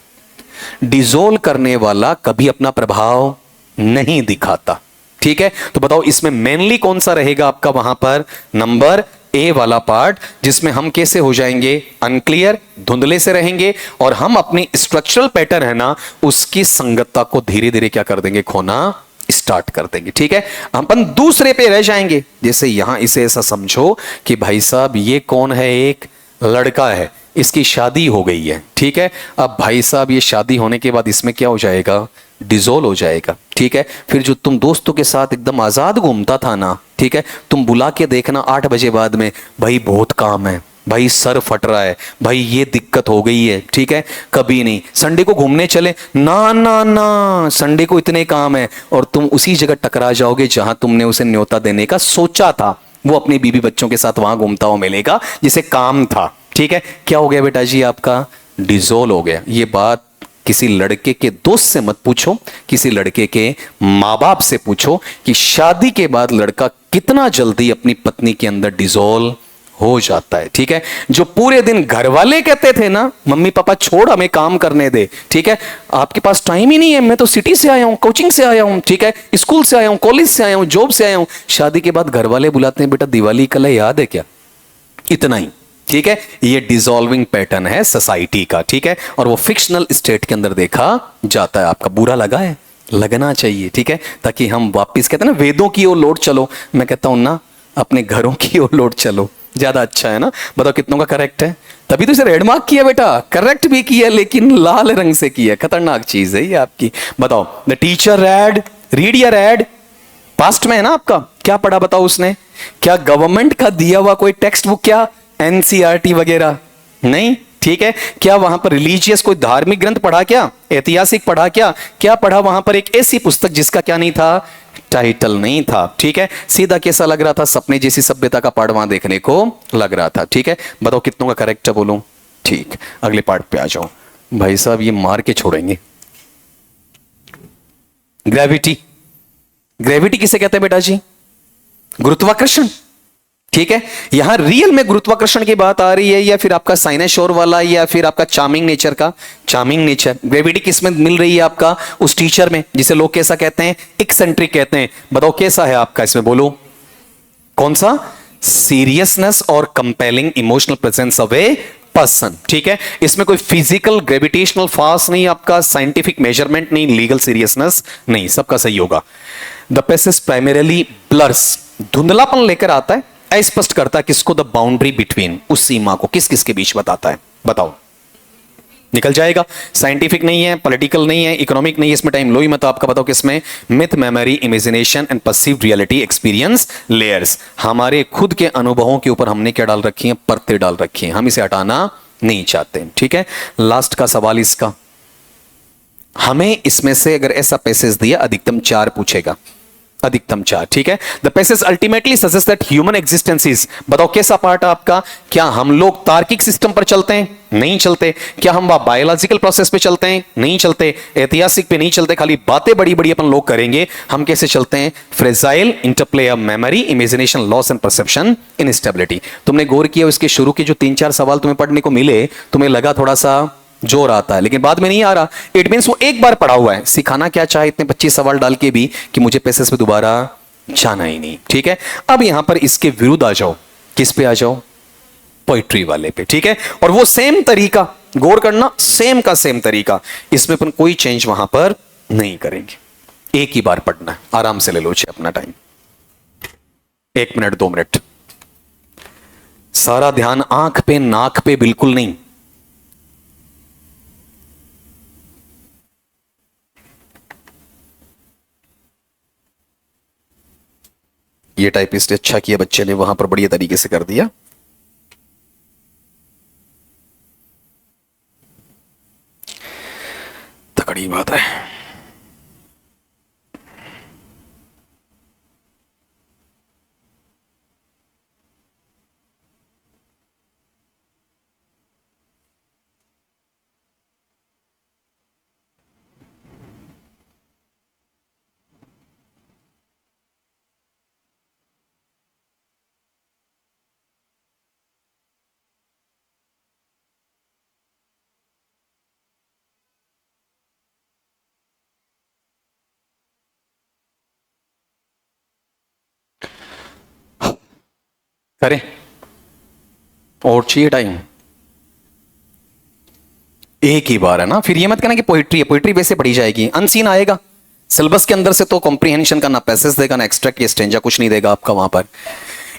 डिसॉल्व करने वाला कभी अपना प्रभाव नहीं दिखाता, ठीक है। तो बताओ इसमें मेनली कौन सा रहेगा आपका वहां पर, नंबर ए वाला पार्ट, जिसमें हम कैसे हो जाएंगे, अनक्लियर, धुंधले से रहेंगे और हम अपनी स्ट्रक्चरल पैटर्न है ना उसकी संगतता को धीरे धीरे क्या कर देंगे, खोना स्टार्ट कर देंगे, ठीक है। अपन दूसरे पे रह जाएंगे। जैसे यहां इसे ऐसा समझो कि भाई साहब ये कौन है, एक लड़का है, इसकी शादी हो गई है, ठीक है। अब भाई साहब ये शादी होने के बाद इसमें क्या हो जाएगा, डिसॉल्व हो जाएगा, ठीक है। फिर जो तुम दोस्तों के साथ एकदम आजाद घूमता था ना, ठीक है, तुम बुला के देखना 8 बजे बाद में, भाई बहुत काम है, भाई सर फट रहा है, भाई ये दिक्कत हो गई है, ठीक है। कभी नहीं संडे को घूमने चले, ना ना ना संडे को इतने काम है, और तुम उसी जगह टकरा जाओगे जहां तुमने उसे न्योता देने का सोचा था। वो अपने बीवी बच्चों के साथ वहां घूमता हुआ मिलेगा जिसे काम था, ठीक है। क्या हो गया बेटा जी, आपका डिसॉल्व हो गया। ये बात किसी लड़के के दोस्त से मत पूछो, किसी लड़के के माँ बाप से पूछो कि शादी के बाद लड़का कितना जल्दी अपनी पत्नी के अंदर डिसॉल्व हो जाता है, ठीक है। जो पूरे दिन घर वाले कहते थे ना, मम्मी पापा छोड़ हमें काम करने दे, ठीक है, आपके पास टाइम ही नहीं है, मैं तो सिटी से आया हूं, कोचिंग से आया हूं, ठीक है, स्कूल से आया हूं, कॉलेज से आया हूं, जॉब से आया हूं। शादी के बाद घर वाले बुलाते हैं, बेटा दिवाली कल है, याद है क्या, इतना ही, ठीक है। ये डिसॉल्विंग पैटर्न है सोसाइटी का, ठीक है। और वो फिक्शनल स्टेट के अंदर देखा जाता है। आपका बुरा लगा है, लगना चाहिए, ठीक है, ताकि हम वापिस, कहते हैं ना वेदों की ओर लौट चलो, मैं कहता हूं ना अपने घरों की ओर लौट चलो, ज्यादा अच्छा है ना। बताओ कितनों का करेक्ट है, तभी तो इसे रेड मार्क किया बेटा, करेक्ट भी किया लेकिन लाल रंग से किया, खतरनाक चीज है ये आपकी। बताओ द टीचर रेड, रीड या रेड, पास्ट में है ना आपका, क्या पढ़ा बताओ उसने, क्या गवर्नमेंट का दिया हुआ कोई टेक्स्ट बुक, क्या एनसीईआरटी वगैरह नहीं, ठीक है। क्या वहां पर रिलीजियस कोई धार्मिक ग्रंथ पढ़ा, क्या ऐतिहासिक पढ़ा, क्या पढ़ा वहां पर, एक ऐसी पुस्तक जिसका क्या नहीं था, टाइटल नहीं था, ठीक है। सीधा कैसा लग रहा था, सपने जैसी सभ्यता का पार्ट वहां देखने को लग रहा था, ठीक है। बताओ कितनों का करेक्ट है, बोलो, ठीक। अगले पार्ट पे आ जाओ भाई साहब, ये मार के छोड़ेंगे। ग्रेविटी, ग्रेविटी किसे कहते हैं बेटा जी, गुरुत्वाकर्षण, ठीक है, यहां रियल में गुरुत्वाकर्षण की बात आ रही है या फिर आपका साइनेशोर वाला या फिर आपका चार्मिंग नेचर का? Charming nature. ग्रेविटी किसमें मिल रही है आपका? उस टीचर में जिसे लोग कैसा कहते हैं? एक्सेंट्रिक कहते हैं। बताओ कैसा है आपका इसमें, बोलो कौन सा? सीरियसनेस और compelling emotional presence of a person. ठीक है, इसमें कोई फिजिकल ग्रेविटेशनल फोर्स नहीं, आपका साइंटिफिक मेजरमेंट नहीं, लीगल सीरियसनेस नहीं, सबका सही होगा। द पैसेज प्राइमरीली ब्लर्स, धुंधलापन लेकर आता है, अस्पष्ट करता है किसको? द बाउंड्री बिटवीन, उस सीमा को किस किस के बीच बताता है, बताओ। निकल जाएगा। साइंटिफिक नहीं है, पॉलिटिकल नहीं है, इकोनॉमिक नहीं है, इसमें टाइम लो ही मत आपका। बताओ किसमें? Myth, memory, imagination and perceived reality experience layers. हमारे खुद के अनुभवों के ऊपर हमने क्या डाल रखी है? परतें डाल रखी हैं, हम इसे हटाना नहीं चाहते। ठीक है, लास्ट का सवाल इसका, हमें इसमें से अगर ऐसा पैसेज दिया अधिकतम 4 पूछेगा, अधिकतम 4। ठीक है, the passage ultimately suggest that human existence is, बताओ कैसा पार्ट है आपका? क्या हम लोग तार्किक सिस्टम पर चलते हैं? नहीं चलते। क्या हम बायोलॉजिकल प्रोसेस पे चलते हैं? नहीं चलते। ऐतिहासिक पे नहीं चलते, खाली बातें बड़ी बड़ी अपन लोग करेंगे। हम कैसे चलते हैं? Fragile interplay of memory, imagination, loss and perception, instability. तुमने गौर किया उसके शुरू के जो 3-4 सवाल तुम्हें पढ़ने को मिले, तुम्हें लगा थोड़ा सा जोर आता है, लेकिन बाद में नहीं आ रहा। इट मींस वो एक बार पढ़ा हुआ है। सिखाना क्या चाहे इतने 25 सवाल डाल के भी कि मुझे पैसेज पे दोबारा जाना ही नहीं। ठीक है, अब यहां पर इसके विरुद्ध आ जाओ। किस पे आ जाओ? पोइट्री वाले पे। ठीक है, और वो सेम तरीका, गौर करना, सेम का सेम तरीका, इसमें अपन कोई चेंज वहां पर नहीं करेंगे। एक ही बार पढ़ना है, आराम से ले लो अपना टाइम, 1 मिनट 2 मिनट। सारा ध्यान आंख पे नाक पे बिल्कुल नहीं। ये टाइपिस्ट अच्छा किया बच्चे ने, वहां पर बढ़िया तरीके से कर दिया। तगड़ी बात है। करें और चाहिए टाइम? एक ही बार है ना, फिर ये मत कहना कि पोइट्री है। पोइट्री वैसे पढ़ी जाएगी, अनसीन आएगा सिलेबस के अंदर से, तो कॉम्प्रिहेंशन का ना पैसेज देगा ना एक्सट्रैक्ट या स्टेंजा, कुछ नहीं देगा आपका वहां पर।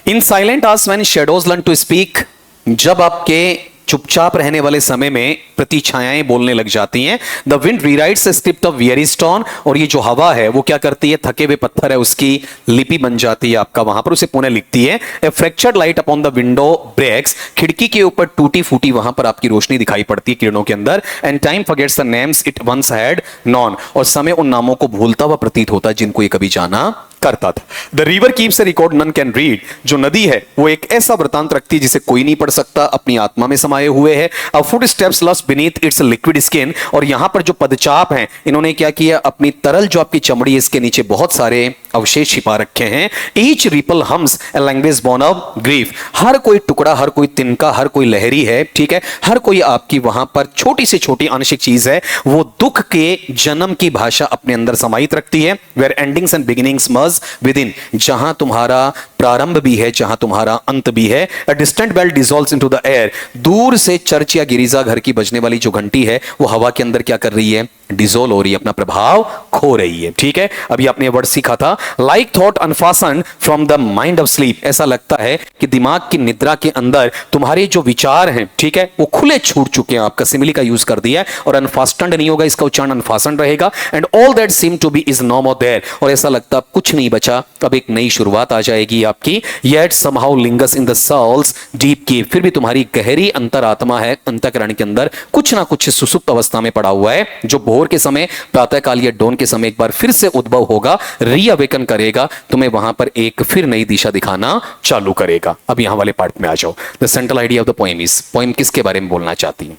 In silent hours when shadows learn to speak, जब आपके चुपचाप रहने वाले समय में प्रतिछायाएं बोलने लग जाती हैं। The wind rewrites the script of very stone, और ये जो हवा है वो क्या करती है? थके हुए पत्थर है उसकी लिपि बन जाती है आपका, वहां पर उसे पुनः लिखती है। A fractured light upon the window breaks, खिड़की के ऊपर टूटी फूटी वहां पर आपकी रोशनी दिखाई पड़ती है किरणों के अंदर। And time forgets the names it once had known, और समय उन नामों को भूलता हुआ प्रतीत होता है जिनको ये कभी जाना करता था। The river keeps a record none can read, जो नदी है वो एक ऐसा वृतांत रखती है जिसे कोई नहीं पढ़ सकता, अपनी आत्मा में समाये हुए है। A footsteps lost beneath its liquid skin, और यहां पर जो पदचाप हैं इन्होंने क्या किया? अपनी तरल जो आपकी चमड़ी है इसके नीचे बहुत सारे अवशेष छिपा रखे हैं। Each ripple hums a language born of grief, हर कोई टुकड़ा, हर कोई तिनका, हर कोई लहरी है। ठीक है, हर कोई आपकी वहां पर छोटी से छोटी आंशिक चीज है, वो दुख के जन्म की भाषा अपने अंदर समाहित रखती है। Where endings and beginnings merge within, जहां तुम्हारा प्रारंभ भी है, जहां तुम्हारा अंत भी है। A distant bell dissolves into the air, दूर से चर्च या गिरिजा घर की बजने वाली जो घंटी है वो हवा के अंदर क्या कर रही है? डिसोल्व हो रही है, अपना प्रभाव खो रही है। ठीक है, अभी आपने वर्ड सीखा था, like thought unfastened from the mind of sleep, ऐसा लगता है कि दिमाग की निद्रा के अंदर तुम्हारे जो विचार हैं, ठीक है, वो खुले छूट चुके हैं। आपका सिमिली का यूज कर दिया है, और अनफास्टन्ड नहीं होगा, इसका उच्चारण अनफास्टन्ड रहेगा। And all that seem to be is no more there, और ऐसा लगता है कुछ नहीं बचा, अब एक नई शुरुआत आ जाएगी आपकी। Yet somehow lingers in the soul's deep key, फिर भी तुम्हारी गहरी अंतरात्मा है, अंतःकरण के अंदर कुछ ना कुछ सुसुप्त अवस्था में पड़ा हुआ है, जो भोर के समय, प्रातःकाल या डॉन के समय एक बार फिर से उद्भव होगा, रीअवेकन करेगा, तुम्हें वहां पर एक फिर नई दिशा दिखाना चालू करेगा। अब यहां वाले पार्ट में आ जाओ। The central idea of the poem is, poem किसके बारे में बोलना चाहती है?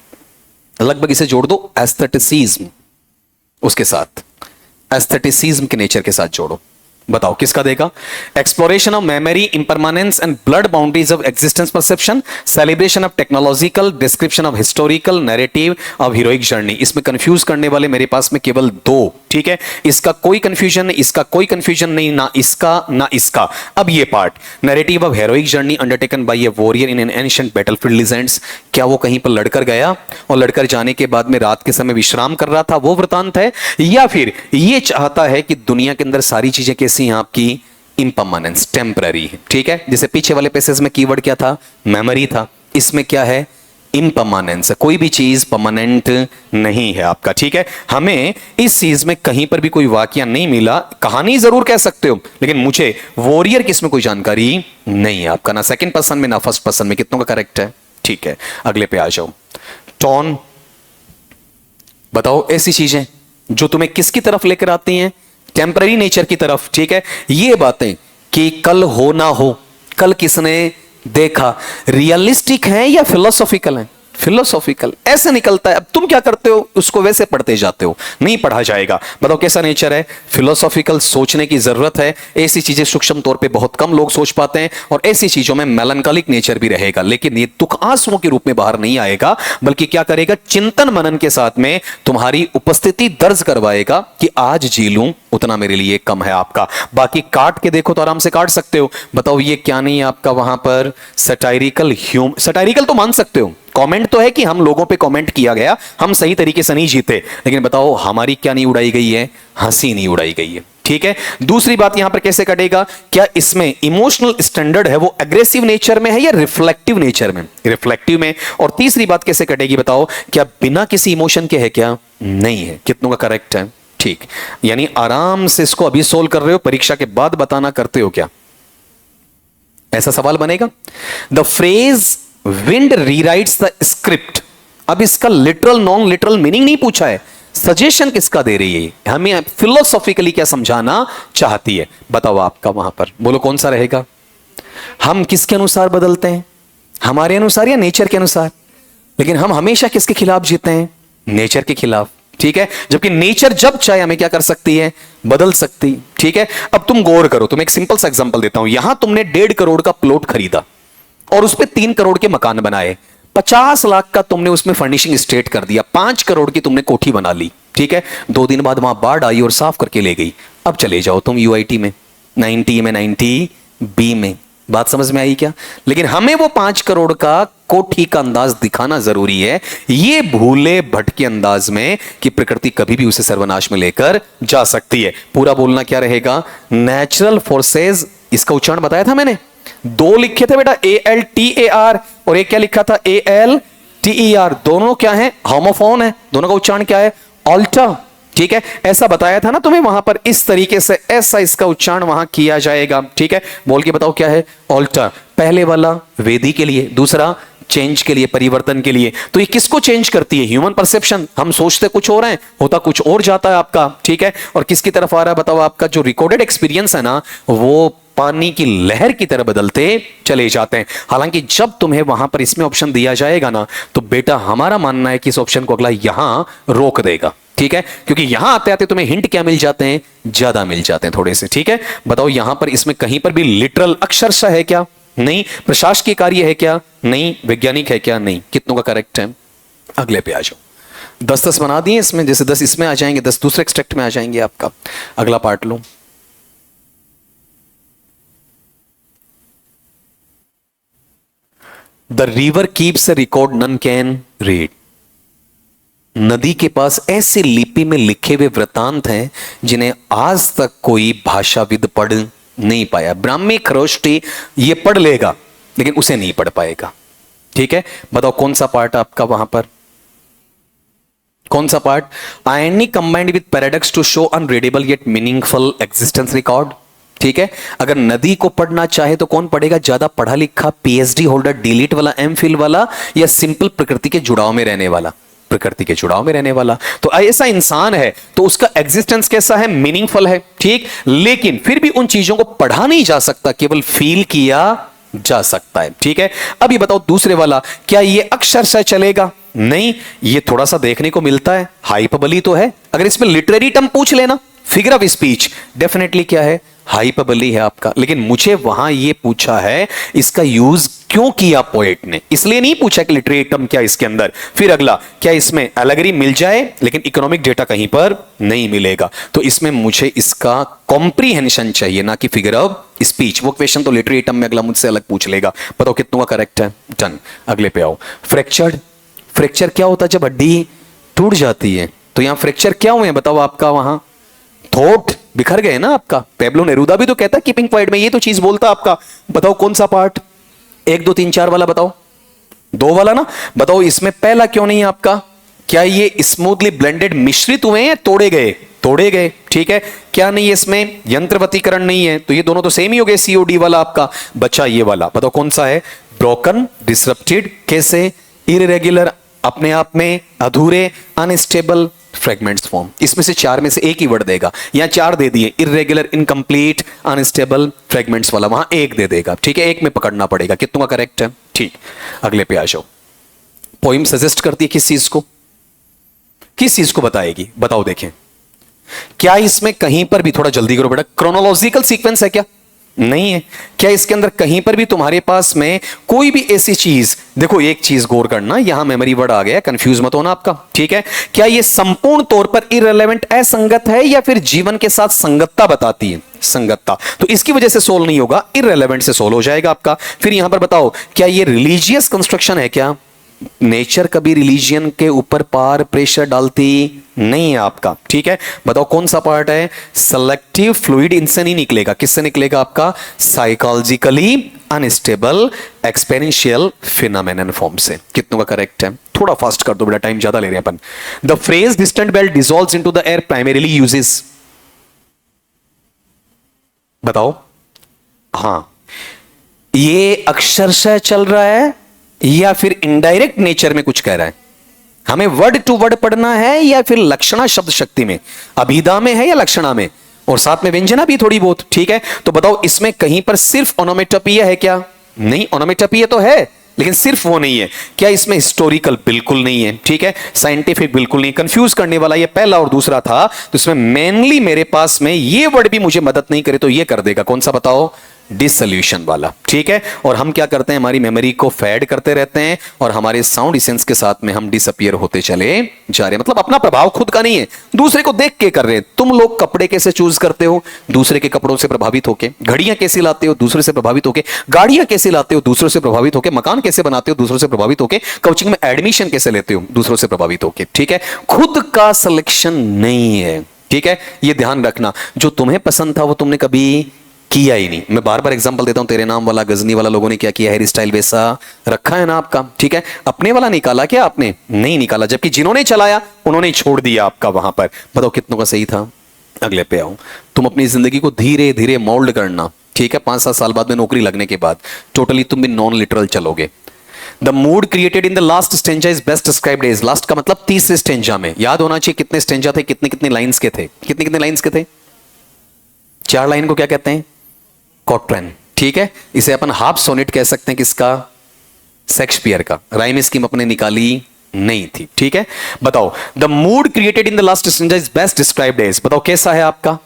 लगभग इसे जोड़ दो एस्थेटिसिज्म, उसके साथ एस्थेटिसिज्म के नेचर के साथ जोड़ो। बताओ किसका देगा? Exploration of memory, impermanence and blood boundaries of existence perception, celebration of technological, description of historical narrative of heroic journey. इसमें कंफ्यूज करने वाले मेरे पास में केवल दो, ठीक है, इसका कोई कंफ्यूजन नहीं, इसका कोई कंफ्यूजन नहीं, ना इसका ना इसका। अब ये part, narrative of heroic journey undertaken by A warrior in an ancient battlefield legends, क्या वो कहीं पर लड़कर गया और लड़कर जाने के बाद में रात के समय विश्राम कर रहा था, वो वृतांत है, या फिर ये चाहता है कि दुनिया के अंदर सारी चीजें कैसी हैं आपकी? इम्परमानेंस, टेम्पररी है, ठीक है। जैसे पीछे वाले पैसेज में कीवर्ड क्या था? मेमोरी था, इसमें क्या है? इम्परमानेंस है, कोई भी चीज परमानेंट नहीं है आपका, ठीक है। हमें इस चीज में कहीं पर भी कोई वाकया नहीं मिला, कहानी जरूर कह सकते हो, लेकिन मुझे वॉरियर किसमें कोई जानकारी नहीं है आपका, ना सेकंड पर्सन में ना फर्स्ट पर्सन में। कितनों का करेक्ट है? ठीक है, अगले पे आ जाओ। टोन, बताओ ऐसी चीजें जो तुम्हें किसकी तरफ लेकर आती हैं? टेम्पररी नेचर की तरफ, ठीक है। ये बातें कि कल हो ना हो, कल किसने देखा, रियलिस्टिक है या फिलोसॉफिकल है? फिलोसॉफिकल, ऐसे निकलता है। अब तुम क्या करते हो? उसको वैसे पढ़ते जाते हो, नहीं पढ़ा जाएगा। बताओ कैसा नेचर है? फिलोसॉफिकल, सोचने की जरूरत है। ऐसी चीजें सूक्ष्म तौर पे बहुत कम लोग सोच पाते हैं, और ऐसी चीजों में मेलंकॉलिक नेचर भी रहेगा, लेकिन ये दुख आंसुओं के रूप में बाहर नहीं आएगा, बल्कि क्या करेगा? चिंतन मनन के साथ में तुम्हारी उपस्थिति दर्ज करवाएगा कि आज जी लूं उतना मेरे लिए कम है आपका। बाकी काट के देखो तो आराम से काट सकते हो। बताओ ये क्या नहीं है आपका वहां पर? सटायरिकल सटायरिकल तो मान सकते हो, कमेंट तो है कि हम लोगों पे कमेंट किया गया, हम सही तरीके से नहीं जीते, लेकिन बताओ हमारी क्या नहीं उड़ाई गई है? हंसी नहीं उड़ाई गई है, ठीक है। दूसरी बात यहां पर कैसे कटेगा? क्या इसमें इमोशनल स्टैंडर्ड है वो एग्रेसिव नेचर में है या रिफ्लेक्टिव नेचर में? रिफ्लेक्टिव में। और तीसरी बात कैसे कटेगी बताओ? क्या बिना किसी इमोशन के है क्या? नहीं है। कितनों का करेक्ट है? ठीक, यानी आराम से इसको अभी सोल्व कर रहे हो, परीक्षा के बाद बताना करते हो क्या? ऐसा सवाल बनेगा। The phrase wind rewrites the script, अब इसका लिटरल नॉन लिटरल मीनिंग नहीं पूछा है, सजेशन किसका दे रही है, हमें फिलोसॉफिकली क्या समझाना चाहती है? बताओ आपका वहां पर, बोलो कौन सा रहेगा? हम किसके अनुसार बदलते हैं? हमारे अनुसार या नेचर के अनुसार? लेकिन हम हमेशा किसके खिलाफ जीते हैं? नेचर के खिलाफ, ठीक है। जबकि नेचर जब चाहे हमें क्या कर सकती है? बदल सकती, ठीक है। अब तुम गौर करो, तुम एक सिंपल सा एग्जांपल देता हूं। यहां तुमने 1.5 करोड़ का प्लॉट खरीदा और उस पर 3 करोड़ के मकान बनाए, 50 लाख का तुमने उसमें फर्निशिंग स्टेट कर दिया, 5 करोड़ की तुमने कोठी बना ली, ठीक है। 2 दिन बाद वहां बाढ़ आई और साफ करके ले गई। अब चले जाओ तुम यूआईटी में, 90 में, 90 बी में। बात समझ में आई क्या? लेकिन हमें वो 5 करोड़ का कोठी का अंदाज दिखाना जरूरी है, ये भूले भटके अंदाज में कि प्रकृति कभी भी उसे सर्वनाश में लेकर जा सकती है। पूरा बोलना क्या रहेगा? नेचुरल फोर्सेस, इसका उच्चारण बताया था मैंने, 2 लिखे थे बेटा, ALTAR, और एक क्या लिखा था? ALTER। दोनों क्या है? होमोफोन है। दोनों का उच्चारण क्या है? ऑल्टर, ठीक है। ऐसा बताया था ना तुम्हें वहां पर, इस तरीके से ऐसा इसका उच्चारण वहां किया जाएगा, ठीक है। बोल के बताओ क्या है? ऑल्टर। पहले वाला वेदी के लिए, दूसरा चेंज के लिए, परिवर्तन के लिए। तो ये किसको चेंज करती है? Human perception. हम सोचते कुछ और हैं, होता कुछ और जाता है आपका, ठीक है। और किसकी तरफ आ रहा है बताओ? आपका जो रिकॉर्डेड एक्सपीरियंस है ना, वो पानी की लहर की तरह बदलते चले जाते हैं। हालांकि जब तुम्हें वहां पर इसमें ऑप्शन दिया जाएगा ना, तो बेटा हमारा मानना है कि इस ऑप्शन को अगला यहां रोक देगा, ठीक है। क्योंकि यहां आते आते तुम्हें हिंट क्या मिल जाते हैं? ज्यादा मिल जाते हैं थोड़े से, ठीक है। बताओ यहां पर इसमें कहीं पर भी लिटरल अक्षरशः है क्या? नहीं। प्रशासकीय कार्य है क्या? नहीं। वैज्ञानिक है क्या? नहीं। कितनों का करेक्ट है? अगले पे आ जाओ। 10-10 बना दिए इसमें, जैसे 10 इसमें आ जाएंगे, 10 दूसरे एक्सट्रैक्ट में आ जाएंगे आपका। अगला पार्ट लो। The river keeps a record none can read. नदी के पास ऐसे लिपि में लिखे हुए वृतांत हैं जिन्हें आज तक कोई भाषाविद पढ़ नहीं पाया। ब्राह्मी खरोष्टी ये पढ़ लेगा, लेकिन उसे नहीं पढ़ पाएगा, ठीक है। बताओ कौन सा पार्ट आपका वहां पर? कौन सा part? Irony combined with paradox to show unreadable yet meaningful existence record, ठीक है। अगर नदी को पढ़ना चाहे तो कौन पढ़ेगा? ज्यादा पढ़ा लिखा, PhD होल्डर, डिलीट वाला, MPhil वाला, या सिंपल प्रकृति के जुड़ाव में रहने वाला? प्रकृति के जुड़ाव में रहने वाला। तो ऐसा इंसान है तो उसका एग्जिस्टेंस कैसा है? मीनिंगफुल है, ठीक। लेकिन फिर भी उन चीजों को पढ़ा नहीं जा सकता, केवल फील किया जा सकता है, ठीक है। अब ये बताओ दूसरे वाला, क्या ये अक्षरशः चलेगा? नहीं। ये थोड़ा सा देखने को मिलता है, हाइपरबोली तो है। अगर इसमें लिटरेरी टर्म पूछ लेना, फिगर ऑफ स्पीच डेफिनेटली क्या है, हाइपरबली है आपका। लेकिन मुझे वहां ये पूछा है इसका यूज क्यों किया पोएट ने, इसलिए नहीं पूछा कि लिटरेरी टर्म क्या इसके अंदर। फिर अगला, क्या इसमें एलेगरी मिल जाए लेकिन इकोनॉमिक डेटा कहीं पर नहीं मिलेगा, तो इसमें मुझे इसका कॉम्प्रीहेंशन चाहिए ना कि फिगर ऑफ स्पीच। वो क्वेश्चन तो लिटरेरी टर्म में अगला मुझसे अलग पूछ लेगा। बताओ कितना करेक्ट है, डन। अगले पे आओ, फ्रैक्चर्ड। फ्रैक्चर क्या होता है, जब हड्डी टूट जाती है। तो यहां फ्रैक्चर क्या हुए बताओ आपका, वहां थॉट बिखर गए ना आपका। पेब्लो नेरूदा भी तो कहता है कीपिंग क्वाइट में, ये तो चीज बोलता आपका। बताओ कौन सा पार्ट, 1 2 3 4 वाला बताओ, 2 वाला ना। बताओ इसमें पहला क्यों नहीं है आपका, क्या ये स्मूथली ब्लेंडेड मिश्रित हुए हैं, तोड़े गए, तोड़े गए, ठीक है। क्या नहीं है इसमें, यंत्रवतीकरण नहीं है, तो ये दोनों तो सेम ही हो गए, सीओडी वाला आपका। बचा ये वाला, बताओ कौन सा है, ब्रोकन, डिसरप्टेड, कैसे, इरेगुलर, अपने आप में अधूरे, अनस्टेबल, फ्रेगमेंट्स फॉर्म। इसमें से 4 में से एक ही वर्ड देगा, यहां 4 दे दिए, इरेगुलर, इनकंप्लीट, अनस्टेबल, फ्रेगमेंट्स वाला, वहां एक दे देगा, ठीक है। एक में पकड़ना पड़ेगा, कितना करेक्ट है, ठीक। अगले पे आ जाओ। पोइम सजेस्ट करती है किस चीज को, किस चीज को बताएगी, बताओ देखें। क्या इसमें कहीं पर भी, थोड़ा जल्दी करो बेटा, क्रोनोलॉजिकल सीक्वेंस है क्या, नहीं है। क्या इसके अंदर कहीं पर भी तुम्हारे पास में कोई भी ऐसी चीज, देखो एक चीज गौर करना, यहां मेमोरी वर्ड आ गया, कंफ्यूज मत होना आपका, ठीक है। क्या ये संपूर्ण तौर पर इररिलेवेंट, असंगत है, या फिर जीवन के साथ संगतता बताती है, संगतता, तो इसकी वजह से सोल्व नहीं होगा, इररिलेवेंट से सोल्व हो जाएगा आपका। फिर यहां पर बताओ, क्या ये रिलीजियस कंस्ट्रक्शन है क्या, नेचर कभी रिलीजियन के ऊपर पार प्रेशर डालती नहीं है आपका, ठीक है। बताओ कौन सा पार्ट है, सेलेक्टिव फ्लूइड, इनसे नहीं निकलेगा, किससे निकलेगा आपका, साइकोलॉजिकली अनस्टेबल एक्सपेरिएंशियल फिनोमेनन फॉर्म से। कितनों का करेक्ट है, थोड़ा फास्ट कर दो बेटा, टाइम ज्यादा ले रहे हैं अपन। The phrase distant belt dissolves into the air primarily uses, बताओ। हां, ये अक्षरशः चल रहा है या फिर इनडायरेक्ट नेचर में कुछ कह रहा है, हमें वर्ड टू वर्ड पढ़ना है या फिर लक्षणा शब्द शक्ति में, अभिधा में है या लक्षणा में, और साथ में व्यंजना भी थोड़ी बहुत, ठीक है। तो बताओ इसमें कहीं पर सिर्फ ओनोमेटोपिया है क्या, नहीं, ओनोमेटोपिया तो है लेकिन सिर्फ वो नहीं है। क्या इसमें हिस्टोरिकल, बिल्कुल नहीं है, ठीक है। साइंटिफिक बिल्कुल नहीं, कंफ्यूज करने वाला ये पहला और दूसरा था। तो इसमें मेनली मेरे पास में ये वर्ड भी मुझे मदद नहीं करे तो ये कर देगा, कौन सा बताओ, डिसोल्यूशन वाला, ठीक है। और हम क्या करते हैं, हमारी मेमोरी को फैड करते रहते हैं और हमारे साउंड सेंस के साथ में हम डिसअपियर होते चले जा रहे हैं। मतलब अपना प्रभाव खुद का नहीं है, दूसरे को देख के कर रहे हैं। तुम लोग कपड़े कैसे चूज करते हो, दूसरे के कपड़ों से प्रभावित होके, घड़ियां कैसे लाते हो, दूसरे से प्रभावित होके, गाड़ियां कैसे लाते हो, दूसरों से प्रभावित होके, मकान कैसे बनाते हो, दूसरों से प्रभावित होके, कोचिंग में एडमिशन कैसे लेते हो, दूसरों से प्रभावित होके, ठीक है। खुद का सिलेक्शन नहीं है, ठीक है। ये ध्यान रखना, जो तुम्हें पसंद था वो तुमने कभी किया ही नहीं। मैं बार बार एग्जांपल देता हूं, तेरे नाम वाला, गजनी वाला लोगों ने क्या किया, हेयर स्टाइल वैसा रखा है ना आपका, ठीक है। अपने वाला निकाला क्या आपने, नहीं निकाला, जबकि जिन्होंने चलाया उन्होंने छोड़ दिया आपका वहां पर। बताओ कितनों का सही था। अगले पे आओ, तुम अपनी जिंदगी को धीरे धीरे मोल्ड करना, ठीक है। 5-7 साल बाद में नौकरी लगने के बाद टोटली तुम भी नॉन लिटरल चलोगे। The mood created in the last stanza is best described as, last का मतलब तीसरे स्टेंजा में, याद होना चाहिए कितने स्टेंजा थे, कितने कितने लाइंस के थे, कितने कितने लाइंस के थे, 4 लाइन को क्या कहते हैं, क्वाट्रेन, ठीक है। इसे अपन हाफ सोनेट कह सकते हैं, किसका, शेक्सपियर का। राइम स्कीम अपने निकाली नहीं थी, ठीक है। बताओ, the mood created in the last stanza is best described as, बताओ कैसा है आपका,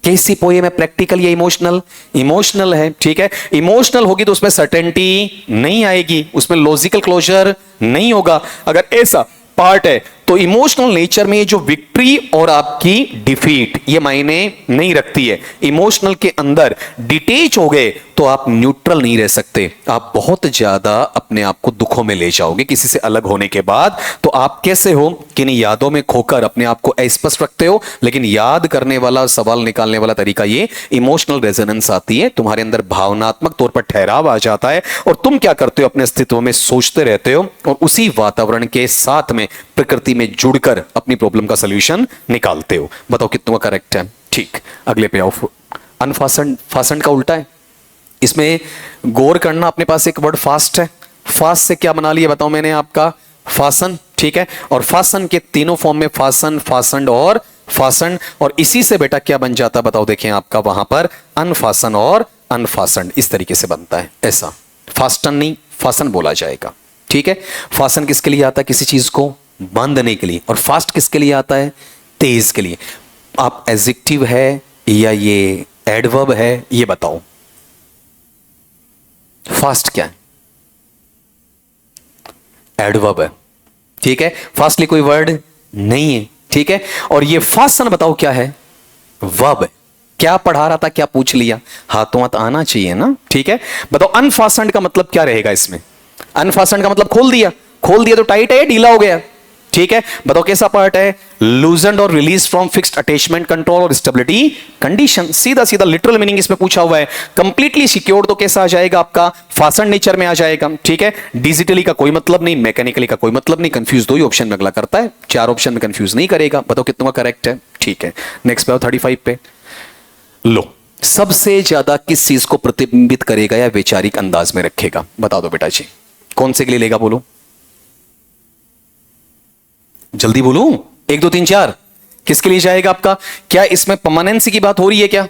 कैसी पोएम है, प्रैक्टिकल या इमोशनल, इमोशनल है, ठीक है। इमोशनल होगी तो उसमें सर्टेनिटी नहीं आएगी, उसमें लॉजिकल क्लोजर नहीं होगा। अगर ऐसा पार्ट है तो इमोशनल नेचर में जो विक्ट्री और आपकी डिफीट ये मायने नहीं रखती है। इमोशनल के अंदर डिटेच हो गए तो आप न्यूट्रल नहीं रह सकते, आप बहुत ज्यादा अपने आप को दुखों में ले जाओगे किसी से अलग होने के बाद। तो आप कैसे हो, किन्हीं यादों में खोकर अपने आप को अस्पष्ट रखते हो, लेकिन याद करने वाला, सवाल निकालने वाला तरीका ये इमोशनल रेजोनेंस आती है, तुम्हारे अंदर भावनात्मक तौर पर ठहराव आ जाता है और तुम क्या करते हो, अपने अस्तित्व में सोचते रहते हो और उसी वातावरण के साथ में, प्रकृति में जुड़कर अपनी प्रॉब्लम का सॉल्यूशन निकालते हो। बताओ कितना करेक्ट है, ठीक। अगले पे आओ, अनफास्टन, फास्टन का उल्टा है, इसमें गौर करना। अपने पास एक वर्ड फास्ट है, फास्ट से क्या बना लिया बताओ मैंने आपका, फासन, ठीक है। और फासन के तीनों फॉर्म में फासन, फासनड और फासन, और इसी से बेटा क्या बन जाता बताओ, देखें आपका वहां पर अनफासन और अनफासनड इस तरीके से बनता है, ऐसा। फास्टन नहीं, फासन बोला जाएगा, ठीक है। फासन किसके लिए आता है, किसी चीज को बांधने के लिए, और फास्ट किसके लिए आता है, तेज के लिए। आप एडजेक्टिव है या ये एडवर्ब है, ये बताओ। फास्ट क्या है? एडवर्ब है, ठीक है। फास्टली कोई वर्ड नहीं है, ठीक है। और ये फास्टन बताओ क्या है? वर्ब है। क्या पढ़ा रहा था, क्या पूछ लिया? हाथों हाथ आना चाहिए ना, ठीक है। बताओ अनफास्टेंड का मतलब क्या रहेगा इसमें? अनफास्टेंड का मतलब खोल दिया, खोल दिया तो टाइट है, ढीला हो गया, ठीक है। बताओ कैसा पार्ट है? लूजन्ड और release from fixed attachment control और स्टेबिलिटी कंडीशन। सीधा सीधा लिटरल मीनिंग इसमें पूछा हुआ है। कंप्लीटली सिक्योर्ड तो कैसा आ जाएगा आपका? फास्टेंड नेचर में आ जाएगा, ठीक है। डिजिटली का कोई मतलब नहीं, मैकेनिकली का कोई मतलब नहीं। कंफ्यूज दो ही ऑप्शन में अगला करता है, 4 ऑप्शन में कंफ्यूज नहीं करेगा। बताओ कितना करेक्ट है, ठीक है। नेक्स्ट पे 35 पे लो, सबसे ज्यादा किस चीज को प्रतिबिंबित करेगा या वैचारिक अंदाज में रखेगा? बता दो बेटा जी, कौन से के लिए लेगा? बोलो जल्दी बोलो, 1 2 3 4 किसके लिए जाएगा आपका? क्या इसमें परमानेंसी की बात हो रही है क्या?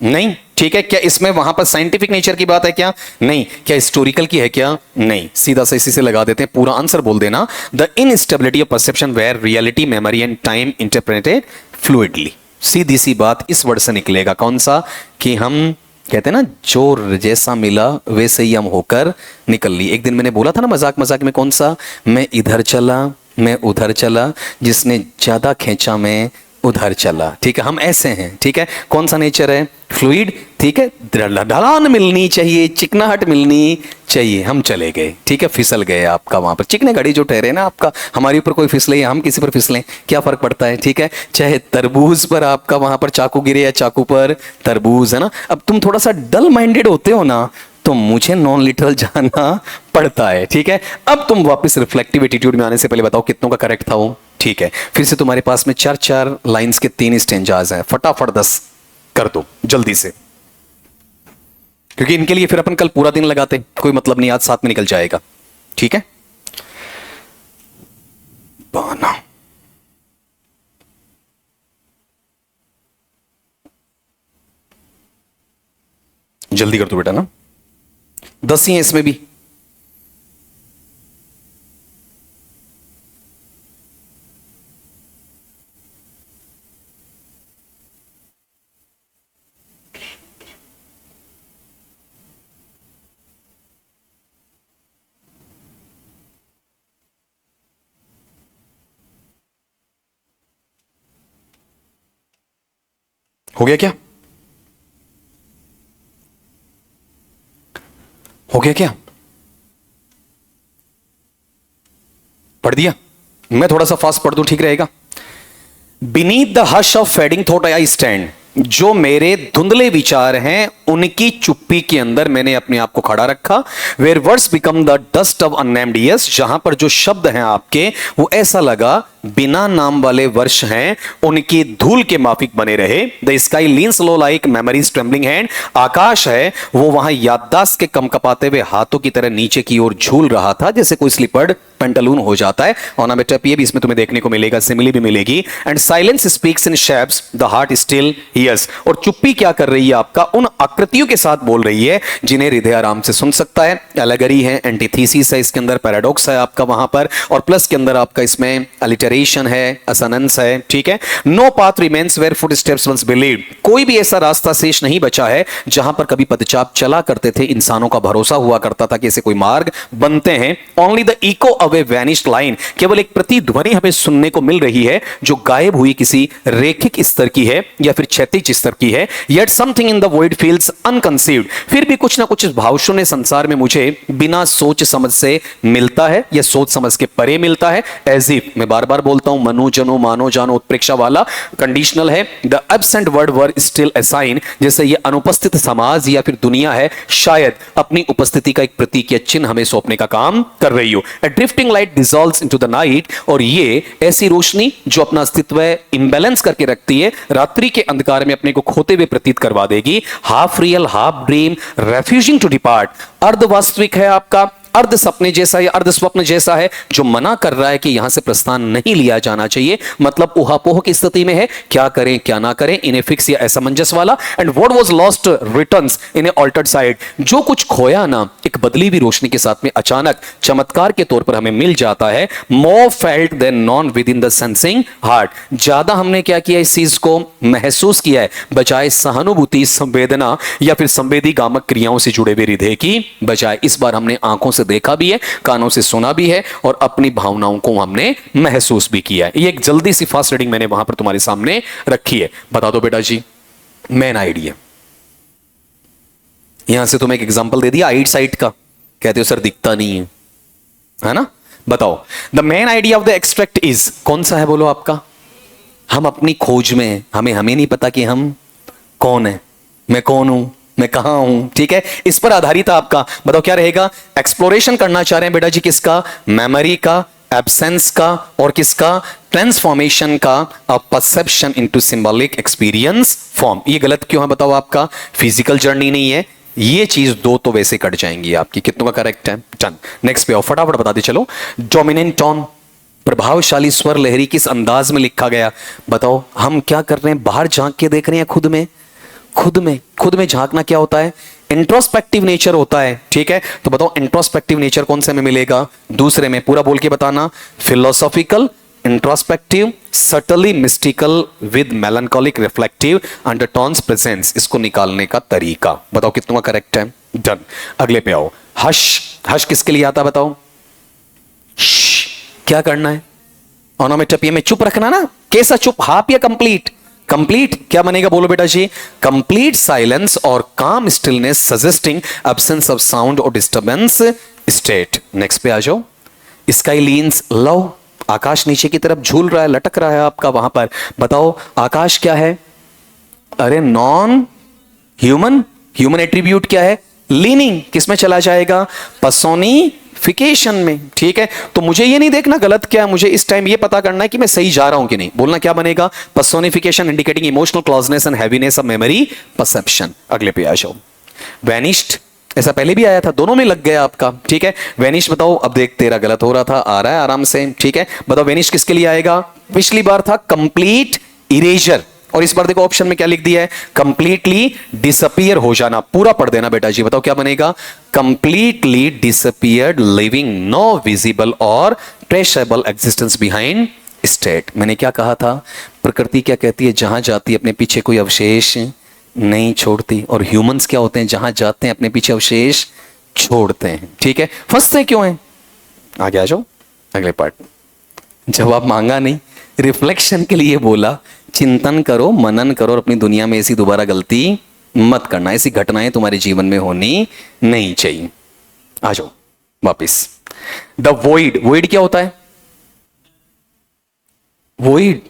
नहीं, ठीक है। क्या इसमें वहां पर साइंटिफिक नेचर की बात है क्या? नहीं। क्या हिस्टोरिकल की है क्या? नहीं। सीधा सा इसी से लगा देते हैं, पूरा आंसर बोल देना। The instability of perception where reality memory and time interpreted fluidly. सीधी सी बात इस वर्ड से निकलेगा, कौन सा? कि हम कहते हैं ना, जो जैसा मिला वैसे ही हम होकर निकल ली। एक दिन मैंने बोला था ना मजाक मजाक में, कौन सा? मैं इधर चला, मैं उधर चला, जिसने ज्यादा खींचा मैं उधर चला, ठीक है। हम ऐसे हैं, ठीक है। कौन सा नेचर है? फ्लूइड, ठीक है। ढलान मिलनी चाहिए, चिकनाहट मिलनी चाहिए, हम चले गए, ठीक है। फिसल गए आपका वहां पर। चिकने घड़ी जो ठहरे ना आपका, हमारे ऊपर कोई फिसले या हम किसी पर फिसलें, क्या फर्क पड़ता है, ठीक है। चाहे तरबूज पर आपका वहां पर चाकू गिरे या चाकू पर तरबूज, है ना। अब तुम थोड़ा सा डल माइंडेड होते हो ना, तो मुझे नॉन लिटरल जाना पड़ता है, ठीक है। अब तुम वापस रिफ्लेक्टिव एटीट्यूड में आने से पहले बताओ कितनों का करेक्ट था वो, ठीक है। फिर से तुम्हारे पास में 4 लाइंस के 3 स्टेंजाज हैं, फटाफट 10 कर दो जल्दी से, क्योंकि इनके लिए फिर अपन कल पूरा दिन लगाते, कोई मतलब नहीं, आज साथ में निकल जाएगा, ठीक है। बाना जल्दी कर दो बेटा ना, 10 ही है इसमें भी। हो गया क्या? हो गया क्या? पढ़ दिया? मैं थोड़ा सा फास्ट पढ़ दूं, ठीक रहेगा। Beneath the hush of fading thought I stand. जो मेरे धुंधले विचार हैं उनकी चुप्पी के अंदर मैंने अपने आप को खड़ा रखा। Where words become the dust of unnamed years. जहां पर जो शब्द हैं आपके वो ऐसा लगा बिना नाम वाले वर्ष हैं, उनकी धूल के माफिक बने रहे। The sky leans low like memories trembling hand. आकाश है वो वहां याददाश्त के कमकपाते हुए हाथों की तरह नीचे की ओर झूल रहा था, जैसे कोई स्लिपर्ड पेंटालून हो जाता है। ऑनामेटोपोइया भी इसमें तुम्हें देखने को मिलेगा, सिमिली भी मिलेगी। And silence speaks in shapes, the heart still hears. और चुप्पी क्या कर रही है आपका? उन आकृतियों के साथ बोल रही है जिन्हें हृदय आराम से सुन सकता है। एलेगरी है, एंटीथीसिस है, इसके अंदर पैराडॉक्स है आपका वहां पर, और प्लस के अंदर आपका इसमें अलिटरेशन है, असोनेंस है, ठीक है। No path remains where footsteps once believed. कोई भी ऐसा रास्ता शेष नहीं बचा है जहां पर कभी पदचाप चला करते थे, इंसानों का भरोसा हुआ करता था कि ऐसे कोई मार्ग बनते हैं। Only the eco of A vanished line. केवल एक प्रतिध्वनि हमें सुनने को मिल रही है जो गायब हुई किसी रेखिक स्तर की है या फिर क्षैतिज स्तर की है। Yet something in the void feels unconceived. फिर भी कुछ ना कुछ इस भावशून्य संसार में मुझे बिना सोच समझ से मिलता है या सोच समझ के परे मिलता है। एज इफ, मैं बार बार बोलता हूं, मनु जनो मानो जानो उत्प्रेक्षा वाला कंडीशनल है। The absent word were still a sign. जैसे ये अनुपस्थित समाज या फिर दुनिया है, शायद अपनी उपस्थिति का एक प्रतीक या चिन्ह हमें सौंपने का काम कर रही हो। A drifting light dissolves into the night. और ये ऐसी रोशनी जो अपना अस्तित्व इंबैलेंस करके रखती है, रात्रि के अंधकार में अपने को खोते हुए प्रतीत करवा देगी। Half real half dream refusing to depart. अर्ध वास्तविक है आपका, अर्ध सपने जैसा या अर्ध स्वप्न जैसा है, जो मना कर रहा है कि यहां से प्रस्थान नहीं लिया जाना चाहिए, मतलब उहापोह की स्थिति में है, क्या करें क्या ना करें, इन्हें फिक्स या असमंजस वाला। And what was lost returns in A altered side, जो कुछ खोया ना एक बदली हुई रोशनी के साथ में अचानक चमत्कार के तौर पर हमें मिल जाता है। More felt than known within the sensing heart, ज्यादा हमने क्या किया, इस चीज को महसूस किया है, बजाय सहानुभूति, संवेदना या फिर संवेदी गामक क्रियाओं से जुड़े हुए हृदय की बजाय इस बार हमने आंखों से देखा भी है, कानों से सुना भी है और अपनी भावनाओं को हमने महसूस भी किया है। ये एक जल्दी सी फास्ट रीडिंग मैंने वहां पर तुम्हारे सामने रखी है। बता दो बेटा जी मेन आइडिया। यहां से तुम्हें एक एग्जांपल दे दिया आइट साइट का, कहते हो सर दिखता नहीं है ना। बताओ the main idea of the extract is, कौन सा है बोलो आपका? हम अपनी खोज में हमें नहीं पता कि हम कौन है, मैं कौन हूं, मैं कहां हूं, ठीक है, इस पर आधारित आपका। बताओ क्या रहेगा? एक्सप्लोरेशन करना चाह रहे हैं बेटा जी किसका? मेमोरी का, एब्सेंस का और किसका? ट्रांसफॉर्मेशन का, perception into symbolic experience form. ये गलत क्यों है बताओ आपका? फिजिकल जर्नी नहीं है, ये चीज दो तो वैसे कट जाएंगी आपकी। कितनों का करेक्ट है? डन। नेक्स्ट पे आओ, फटाफट बताते चलो। डोमिनेंट टोन, प्रभावशाली स्वर लहरी किस अंदाज में लिखा गया? बताओ हम क्या कर रहे हैं? बाहर झांक के देख रहे हैं खुद में? खुद में झांकना क्या होता है? इंट्रोस्पेक्टिव नेचर होता है, ठीक है। तो बताओ इंट्रोस्पेक्टिव नेचर कौन से में मिलेगा? दूसरे में, पूरा बोल के बताना। Philosophical, introspective, subtly mystical with melancholic reflective undertones presence, इसको निकालने का तरीका। बताओ कितना करेक्ट है? डन। अगले पे आओ। हश, हश किसके लिए आता बताओ? क्या करना है? ओनोमेटोपिया में चुप रखना ना। कैसा चुप? हाफ या कंप्लीट? कंप्लीट क्या बनेगा बोलो बेटा जी? कंप्लीट साइलेंस और काम stillness suggesting absence of sound और डिस्टर्बेंस स्टेट। नेक्स्ट पे आ जाओ। स्काई लीन्स लव, आकाश नीचे की तरफ झूल रहा है, लटक रहा है आपका वहां पर। बताओ आकाश क्या है? अरे नॉन ह्यूमन, ह्यूमन एट्रीब्यूट क्या है? लीनिंग, किसमें चला जाएगा? पर्सोनिफिकेशन में, ठीक है। तो मुझे ये नहीं देखना गलत क्या है, मुझे इस टाइम ये पता करना है कि मैं सही जा रहा हूं कि नहीं। बोलना क्या बनेगा? Personification indicating emotional closeness and heaviness of memory perception. अगले पे आ जाओ। वैनिश्ड, ऐसा पहले भी आया था, दोनों में लग गया आपका, ठीक है। वेनिश बताओ, अब देख तेरा गलत हो रहा था, आ रहा है आराम से, ठीक है। बताओ वेनिश किसके लिए आएगा? पिछली बार था कंप्लीट इरेजर और इस बार देखो ऑप्शन में क्या लिख दिया है? कंप्लीटली डिसअपियर हो जाना। पूरा पढ़ देना बेटा जी। बताओ क्या बनेगा? Completely disappeared leaving no visible और ट्रेसेबल एग्जिस्टेंस बिहाइंड स्टेट। मैंने क्या कहा था? प्रकृति क्या कहती है? जहां जाती है अपने पीछे कोई अवशेष नहीं छोड़ती। और ह्यूमंस क्या होते हैं? जहां जाते हैं अपने पीछे अवशेष छोड़ते हैं, ठीक है। फंसते क्यों हैं? आगे आ जाओ अगले पार्ट। जवाब मांगा नहीं, रिफ्लेक्शन के लिए बोला। चिंतन करो, मनन करो और अपनी दुनिया में ऐसी दोबारा गलती मत करना। ऐसी घटनाएं तुम्हारे जीवन में होनी नहीं चाहिए। आ जाओ वापिस। द वॉइड, वॉइड क्या होता है? वॉइड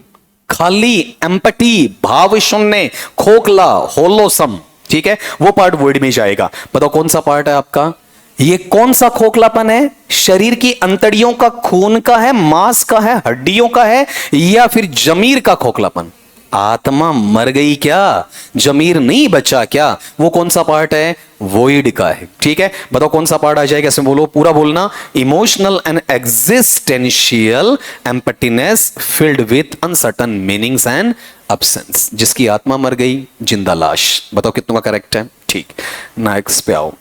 खाली, एम्पटी, भाव शून्य, खोखला, होलोसम, ठीक है, वो पार्ट वॉइड में जाएगा। बताओ कौन सा पार्ट है आपका? ये कौन सा खोखलापन है? शरीर की अंतड़ियों का, खून का है, मांस का है, हड्डियों का है, या फिर जमीर का खोखलापन? आत्मा मर गई क्या? जमीर नहीं बचा क्या? वो कौन सा पार्ट है? वॉइड का है, ठीक है। बताओ कौन सा पार्ट आ जाएगा इसमें? बोलो, पूरा बोलना। Emotional and existential emptiness filled with uncertain meanings and absence. जिसकी आत्मा मर गई, जिंदा लाश। बताओ कितना करेक्ट है? ठीक। नेक्स्ट पे आओ।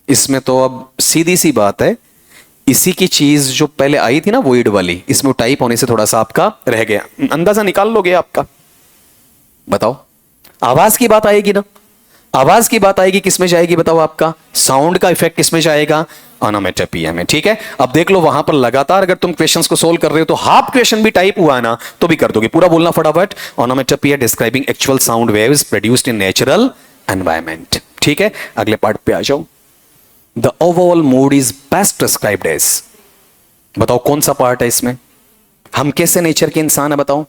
इसमें तो अब सीधी सी बात है, इसी की चीज जो पहले आई थी ना वॉइड वाली, इसमें टाइप होने से थोड़ा सा आपका रह गया। अंदाजा निकाल लोगे आपका? बताओ। आवाज की बात आएगी ना, आवाज की बात आएगी, किसमें जाएगी बताओ आपका? साउंड का इफेक्ट किसमें जाएगा? ओनोमेटोपिया में, ठीक है। अब देख लो वहां पर लगातार अगर तुम क्वेश्चंस को सोल्व कर रहे हो तो हाफ क्वेश्चन भी टाइप हुआ ना तो भी कर दोगे। पूरा बोलना फटाफट। Onomatopoeia describing actual sound waves produced in natural environment, ठीक है। अगले पार्ट पे आ जाओ। The overall mood is best described as, बताओ कौन सा पार्ट है इसमें? हम कैसे नेचर के इंसान है? बताओ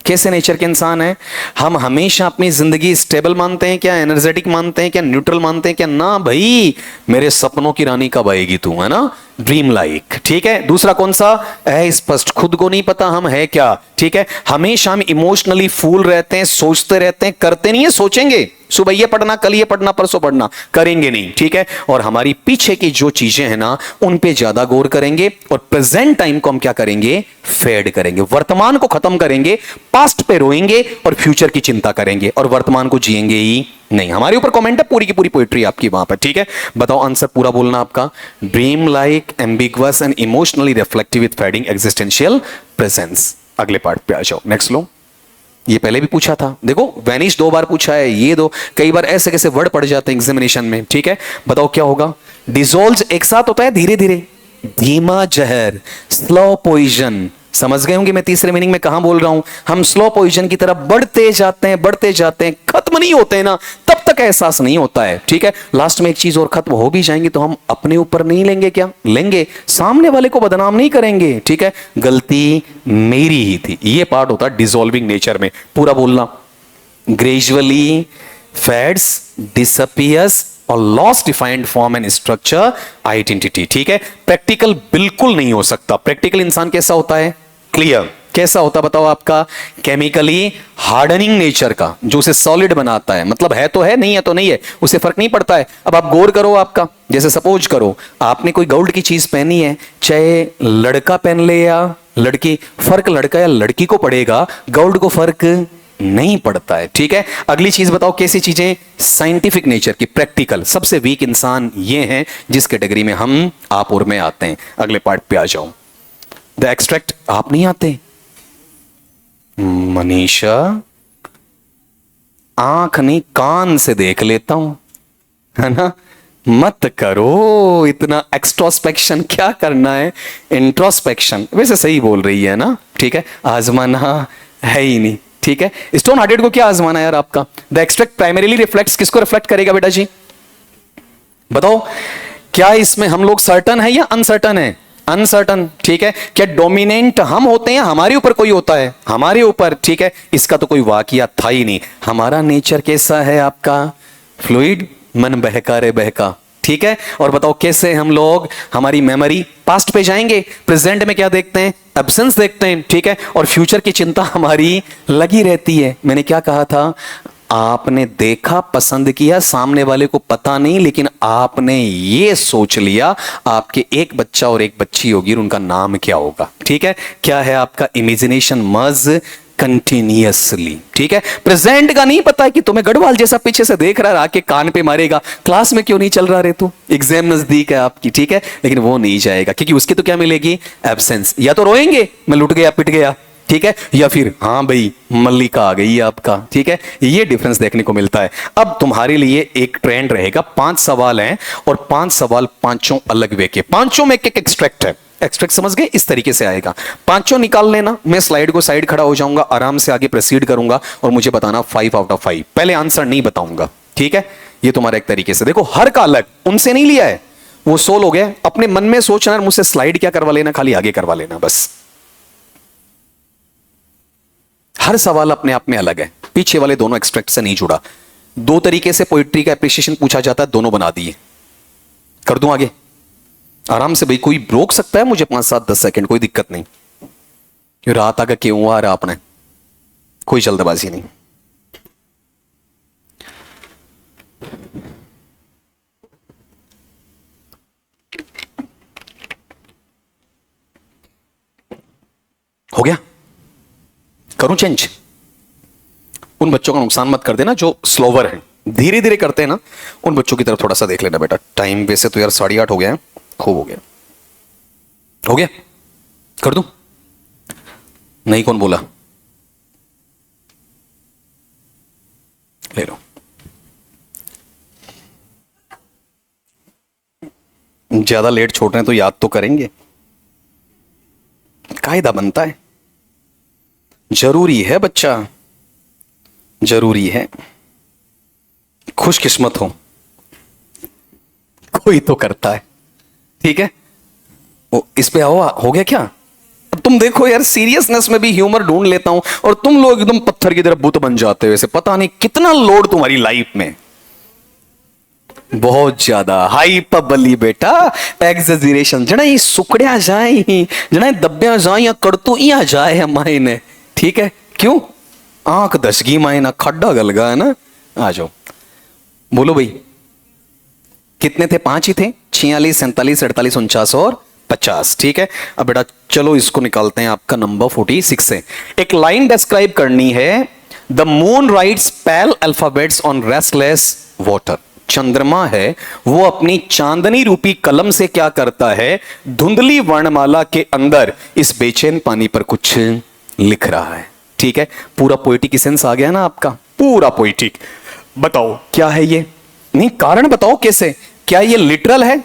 कैसे नेचर के इंसान है? हम हमेशा अपनी जिंदगी स्टेबल मानते हैं क्या? एनर्जेटिक मानते हैं क्या? न्यूट्रल मानते हैं क्या? ना भाई, मेरे सपनों की रानी कब आएगी तू, है ना, ड्रीम लाइक, ठीक है। दूसरा कौन सा है, स्पष्ट, खुद को नहीं पता हम है क्या, ठीक है। हमेशा हम इमोशनली फूल रहते हैं, सोचते रहते हैं, करते नहीं है, सोचेंगे सुबह ये पढ़ना, कल ये पढ़ना, परसों पढ़ना, करेंगे नहीं, ठीक है। और हमारी पीछे की जो चीजें हैं ना उन पे ज्यादा गौर करेंगे, और प्रेजेंट टाइम को हम क्या करेंगे, फेड करेंगे, वर्तमान को खत्म करेंगे, पास्ट पे रोएंगे और फ्यूचर की चिंता करेंगे, और वर्तमान को जिएंगे ही नहीं। हमारे ऊपर कमेंट है, पूरी की पूरी पोइट्री आपकी वहां पर, ठीक है। बताओ आंसर पूरा बोलना आपका। Dream like, ambiguous and emotionally reflective with fading existential presence. अगले पार्ट पे आ जाओ, नेक्स्ट लो। ये पहले भी पूछा था, देखो वैनिश 2 बार पूछा है, ये दो कई बार ऐसे कैसे वर्ड पड़ जाते हैं एग्जामिनेशन में, ठीक है। बताओ क्या होगा। डिसॉल्व एक साथ होता है धीरे धीरे, धीमा जहर, स्लो पॉइजन। समझ गए होंगे मैं तीसरे मीनिंग में कहां बोल रहा हूं। हम स्लो पॉइजन की तरफ बढ़ते जाते हैं, बढ़ते जाते हैं, खत्म नहीं होते हैं ना तब तक एहसास नहीं होता है, ठीक है। लास्ट में एक चीज और खत्म हो भी जाएंगी तो हम अपने ऊपर नहीं लेंगे, क्या लेंगे, सामने वाले को बदनाम नहीं करेंगे, ठीक है। गलती मेरी ही थी, ये पार्ट होता है डिसॉल्विंग नेचर में। पूरा बोलना। ग्रेजुअली फेड्स, डिसअपियर्स और loss defined form and structure identity, ठीक है। प्रैक्टिकल बिल्कुल नहीं हो सकता। प्रैक्टिकल इंसान कैसा होता है, क्लियर कैसा होता बताओ आपका, केमिकली हार्डनिंग नेचर का, जो उसे सॉलिड बनाता है, मतलब है तो है, नहीं है तो नहीं है, उसे फर्क नहीं पड़ता है। अब आप गौर करो आपका, जैसे सपोज करो आपने कोई गोल्ड की चीज पहनी है, चाहे लड़का पहन ले या लड़की, फर्क लड़का या लड़की को पड़ेगा, गोल्ड को फर्क नहीं पड़ता है, ठीक है। अगली चीज बताओ कैसी चीजें, साइंटिफिक नेचर की, प्रैक्टिकल। सबसे वीक इंसान ये है जिस कैटेगरी में हम आप और मैं आते हैं। अगले पार्ट पे आ जाओ। द एक्सट्रैक्ट आप नहीं आते, मनीषा आंख नहीं कान से देख लेता हूं, है ना। मत करो इतना एक्सट्रोस्पेक्शन, क्या करना है इंट्रोस्पेक्शन। वैसे सही बोल रही है ना, ठीक है। आजमाना है ही नहीं, ठीक है। स्टोन हार्टेड को क्या आजमाना यार आपका। द एक्सट्रैक्ट प्राइमरीली रिफ्लेक्ट्स, किसको रिफ्लेक्ट करेगा बेटा जी बताओ। क्या इसमें हम लोग सर्टन है या अनसर्टन है, अनसर्टन, ठीक है। क्या डोमिनेंट हम होते हैं, हमारे ऊपर कोई होता है, हमारे ऊपर, ठीक है। इसका तो कोई वाकया था ही नहीं। हमारा नेचर कैसा है आपका, फ्लूइड, मन बहका रे बहका, ठीक है। और बताओ कैसे हम लोग, हमारी मेमोरी पास्ट पे जाएंगे, प्रेजेंट में क्या देखते हैं, एब्सेंस देखते हैं, ठीक है। और फ्यूचर की चिंता हमारी लगी रहती है। मैंने क्या कहा था, आपने देखा, पसंद किया, सामने वाले को पता नहीं, लेकिन आपने ये सोच लिया आपके एक बच्चा और एक बच्ची होगी और उनका नाम क्या होगा, ठीक है। क्या है आपका इमेजिनेशन मर्ज कंटिन्यूअसली, ठीक है। प्रेजेंट का नहीं पता है कि तुम्हें गढ़वाल जैसा पीछे से देख रहा है, आके कान पे मारेगा, क्लास में क्यों नहीं चल रहा रे तू, एग्जाम नजदीक है आपकी, ठीक है। लेकिन वो नहीं जाएगा क्योंकि उसकी तो क्या मिलेगी, एब्सेंस। या तो रोएंगे मैं लुट गया पिट गया, ठीक है, या फिर हाँ भाई मल्लिका आ गई है आपका, ठीक है। ये डिफरेंस देखने को मिलता है। अब तुम्हारे लिए एक ट्रेंड रहेगा, 5 सवाल हैं और 5 सवाल पांचों अलग वे के, पांचों में एक एक्सट्रैक्ट है। एक्सट्रैक्ट समझ गए, इस तरीके से आएगा, पांचों निकाल लेना। मैं स्लाइड को साइड खड़ा हो जाऊंगा, आराम से आगे प्रोसीड करूंगा और मुझे बताना 5 आउट ऑफ 5। पहले आंसर नहीं बताऊंगा, ठीक है। ये तुम्हारा एक तरीके से, देखो हर का अलग, उनसे नहीं लिया है, वो सोल हो गया, अपने मन में सोचना, मुझसे स्लाइड क्या करवा लेना, खाली आगे करवा लेना बस। हर सवाल अपने आप में अलग है, पीछे वाले दोनों एक्सट्रैक्ट से नहीं जुड़ा। 2 तरीके से पोइट्री का एप्रिसिएशन पूछा जाता है, दोनों बना दिए। कर दूं आगे आराम से भाई, कोई रोक सकता है मुझे 5, 7, 10 सेकंड, कोई दिक्कत नहीं। क्यों रात आकर क्यों आ रहा आपने, कोई जल्दबाजी नहीं। हो गया, करूं चेंज। उन बच्चों का नुकसान मत कर देना जो स्लोवर हैं, धीरे धीरे करते हैं ना, उन बच्चों की तरफ थोड़ा सा देख लेना बेटा। टाइम वैसे तो यार 8:30 हो गया है, खूब हो गया। हो गया, कर दूं? नहीं, कौन बोला? ले लो। ज्यादा लेट छोड़ रहे हैं तो याद तो करेंगे, कायदा बनता है, जरूरी है बच्चा, जरूरी है। खुशकिस्मत हो कोई तो करता है, ठीक है। वो इस पे आओ, हो गया क्या? अब तुम देखो यार, सीरियसनेस में भी ह्यूमर ढूंढ लेता हूं और तुम लोग एकदम पत्थर की तरह बुत बन जाते हो, ऐसे पता नहीं कितना लोड तुम्हारी लाइफ में। बहुत ज्यादा हाइपरबली बेटा, एग्जेजरेशन। जड़ा ये सुकड़िया जाए, जड़ा दब्बिया जाए या कड़तू या जाए हमारे ने, ठीक है? क्यों? आंख दसगी माए ना, खड्डा गलगा है ना। आ जाओ, बोलो भाई कितने थे? 5 ही थे। 46, 47, 48, 49 और 50, ठीक है? अब बेटा चलो इसको निकालते हैं आपका नंबर 46 से। एक लाइन डिस्क्राइब करनी है। The moon writes pale alphabets on restless water. चंद्रमा है वो अपनी चांदनी रूपी कलम से क्या करता है? धुंधली वर्णमाला के अंदर इस बेचैन पानी पर कुछ लिख रहा है, ठीक है? पूरा पोएटिक सेंस आ गया ना आपका, पूरा पोएटिक। बताओ क्या है ये? नहीं, कारण बताओ कैसे? क्या ये लिटरल है?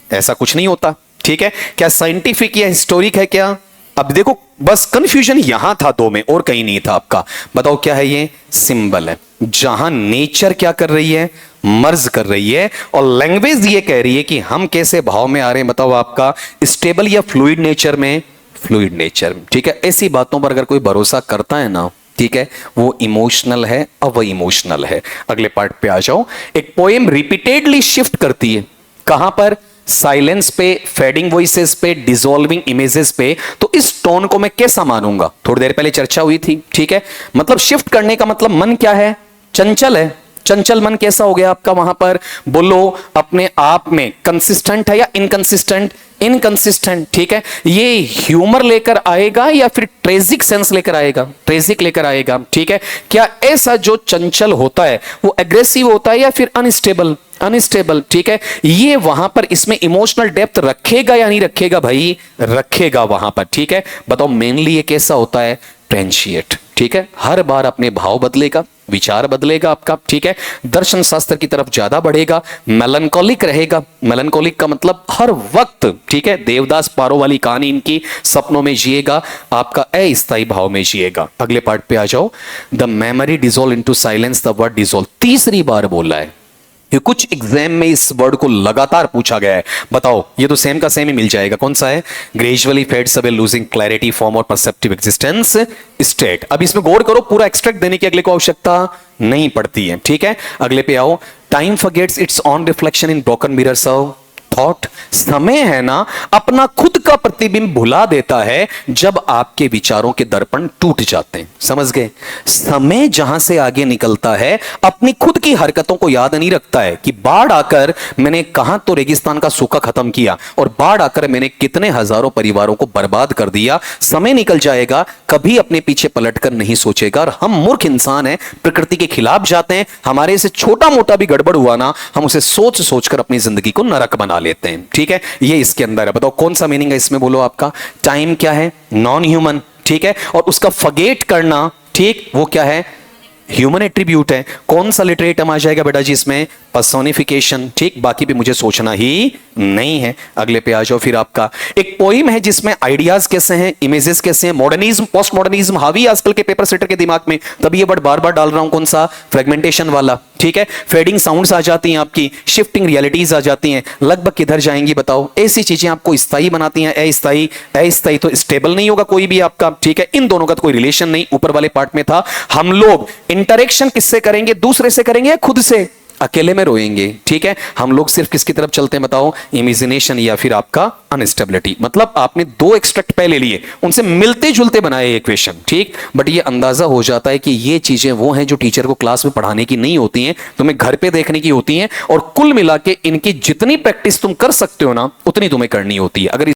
ऐसा कुछ नहीं होता, ठीक है? क्या साइंटिफिक या हिस्टोरिक है क्या? अब देखो बस कंफ्यूजन यहां था 2 में, और कहीं नहीं था आपका। बताओ क्या है ये? सिंबल है, जहां नेचर क्या कर रही है? मर्ज कर रही है, और लैंग्वेज ये कह रही है कि हम कैसे भाव में आ रहे हैं। बताओ आपका स्टेबल या फ्लूइड नेचर में? फ्लूइड नेचर में, ठीक है? ऐसी बातों पर अगर कोई भरोसा करता है ना, ठीक है, वो इमोशनल है, अब इमोशनल है। अगले पार्ट पे आ जाओ। एक पोएम रिपीटेडली शिफ्ट करती है, कहां पर? साइलेंस पे, फेडिंग वॉइसेस पे, डिसॉल्विंग इमेजेस पे। तो इस टोन को मैं कैसा मानूंगा? थोड़ी देर पहले चर्चा हुई थी, ठीक है? मतलब शिफ्ट करने का मतलब मन क्या है? चंचल है। चंचल मन कैसा हो गया आपका वहां पर? बोलो अपने आप में कंसिस्टेंट है या इनकंसिस्टेंट? इनकंसिस्टेंट, ठीक है? ये ह्यूमर लेकर आएगा या फिर ट्रेजिक सेंस लेकर आएगा? ट्रेजिक लेकर आएगा, ठीक है? क्या ऐसा जो चंचल होता है वो एग्रेसिव होता है या फिर अनस्टेबल? अनस्टेबल, ठीक है? ये वहां पर इसमें इमोशनल डेप्थ रखेगा या नहीं रखेगा भाई? रखेगा वहां पर, ठीक है? बताओ मेनली ये कैसा होता है? ट्रांजिएंट, ठीक है? हर बार अपने भाव बदलेगा, विचार बदलेगा आपका, ठीक है? दर्शन शास्त्र की तरफ ज्यादा बढ़ेगा, मेलंकोलिक रहेगा। मेलंकोलिक का मतलब हर वक्त, ठीक है? देवदास पारो वाली कहानी इनकी, सपनों में जिएगा, आपका अस्थायी भाव में जिएगा। अगले पार्ट पे आ जाओ। The memory dissolve into silence, the word dissolve 3 बार बोला है। ये कुछ एग्जाम में इस वर्ड को लगातार पूछा गया है। बताओ, ये तो सेम का सेम ही मिल जाएगा। कौन सा है? Gradually fades away losing clarity form और परसेप्टिव एग्जिस्टेंस स्टेट। अब इसमें गौर करो, पूरा एक्सट्रैक्ट देने की अगले को आवश्यकता नहीं पड़ती है, ठीक है? अगले पे आओ। Time forgets it's on reflection in broken mirrors of thought. समय है ना अपना खुद का प्रतिबिंब भुला देता है जब आपके विचारों के दर्पण टूट जाते हैं। समझ गए? समय जहां से आगे निकलता है अपनी खुद की हरकतों को याद नहीं रखता है कि बाढ़ आकर मैंने कहां तो रेगिस्तान का सूखा खत्म किया और बाढ़ आकर मैंने कितने हजारों परिवारों को बर्बाद कर दिया। समय निकल जाएगा, कभी अपने पीछे पलटकर नहीं सोचेगा। और हम मूर्ख इंसान हैं, प्रकृति के खिलाफ जाते हैं। हमारे से छोटा मोटा भी गड़बड़ हुआ ना, हम उसे सोच सोचकर अपनी जिंदगी को नरक बना लेते हैं, ठीक है? ये इसके अंदर है। बताओ कौन सा मीनिंग है इसमें? बोलो आपका। टाइम क्या है? नॉन ह्यूमन, ठीक है? और उसका फॉरगेट करना, ठीक, वो क्या है? ह्यूमन एट्रीब्यूट है। कौन सा लिटरेटम आ जाएगा बेटा जी इसमें? पर्सोनिफिकेशन, ठीक? बाकी भी मुझे सोचना ही नहीं है। अगले पे आ जाओ। फिर आपका एक पोइम है जिसमें आइडियाज कैसे हैं, इमेजेस कैसे हैं, मॉडर्निज्म पोस्ट मॉडर्निज्म हावी आजकल के पेपर सेटर के दिमाग में, तभी ये वर्ड बार बार डाल रहा हूं। कौन सा? फ्रेगमेंटेशन वाला, ठीक है? फेडिंग साउंड्स आ जाती हैं आपकी, शिफ्टिंग रियलिटीज आ जाती हैं, लगभग किधर जाएंगी बताओ? ऐसी चीजें आपको स्थायी बनाती हैं। अस्थायी, अस्थायी तो स्टेबल नहीं होगा कोई भी आपका, ठीक है? इन दोनों का तो कोई रिलेशन नहीं। ऊपर वाले पार्ट में था, हम लोग इंटरेक्शन किससे करेंगे? दूसरे से करेंगे या खुद से? अकेले में रोएंगे, ठीक है? हम लोग सिर्फ किसकी तरफ चलते हैं बताओ? इमेजिनेशन या फिर आपका अनस्टेबिलिटी। मतलब आपने 2 एक्सट्रैक्ट पहले लिए, उनसे मिलते जुलते बनाए इक्वेशन, ठीक? बट ये अंदाजा हो जाता है कि ये चीजें वो हैं जो टीचर को क्लास में पढ़ाने की नहीं होती हैं, तुम्हें घर पे देखने की होती हैं। और कुल मिला के इनकी जितनी प्रैक्टिस तुम कर सकते हो ना, उतनी तुम्हें करनी होती है। अगर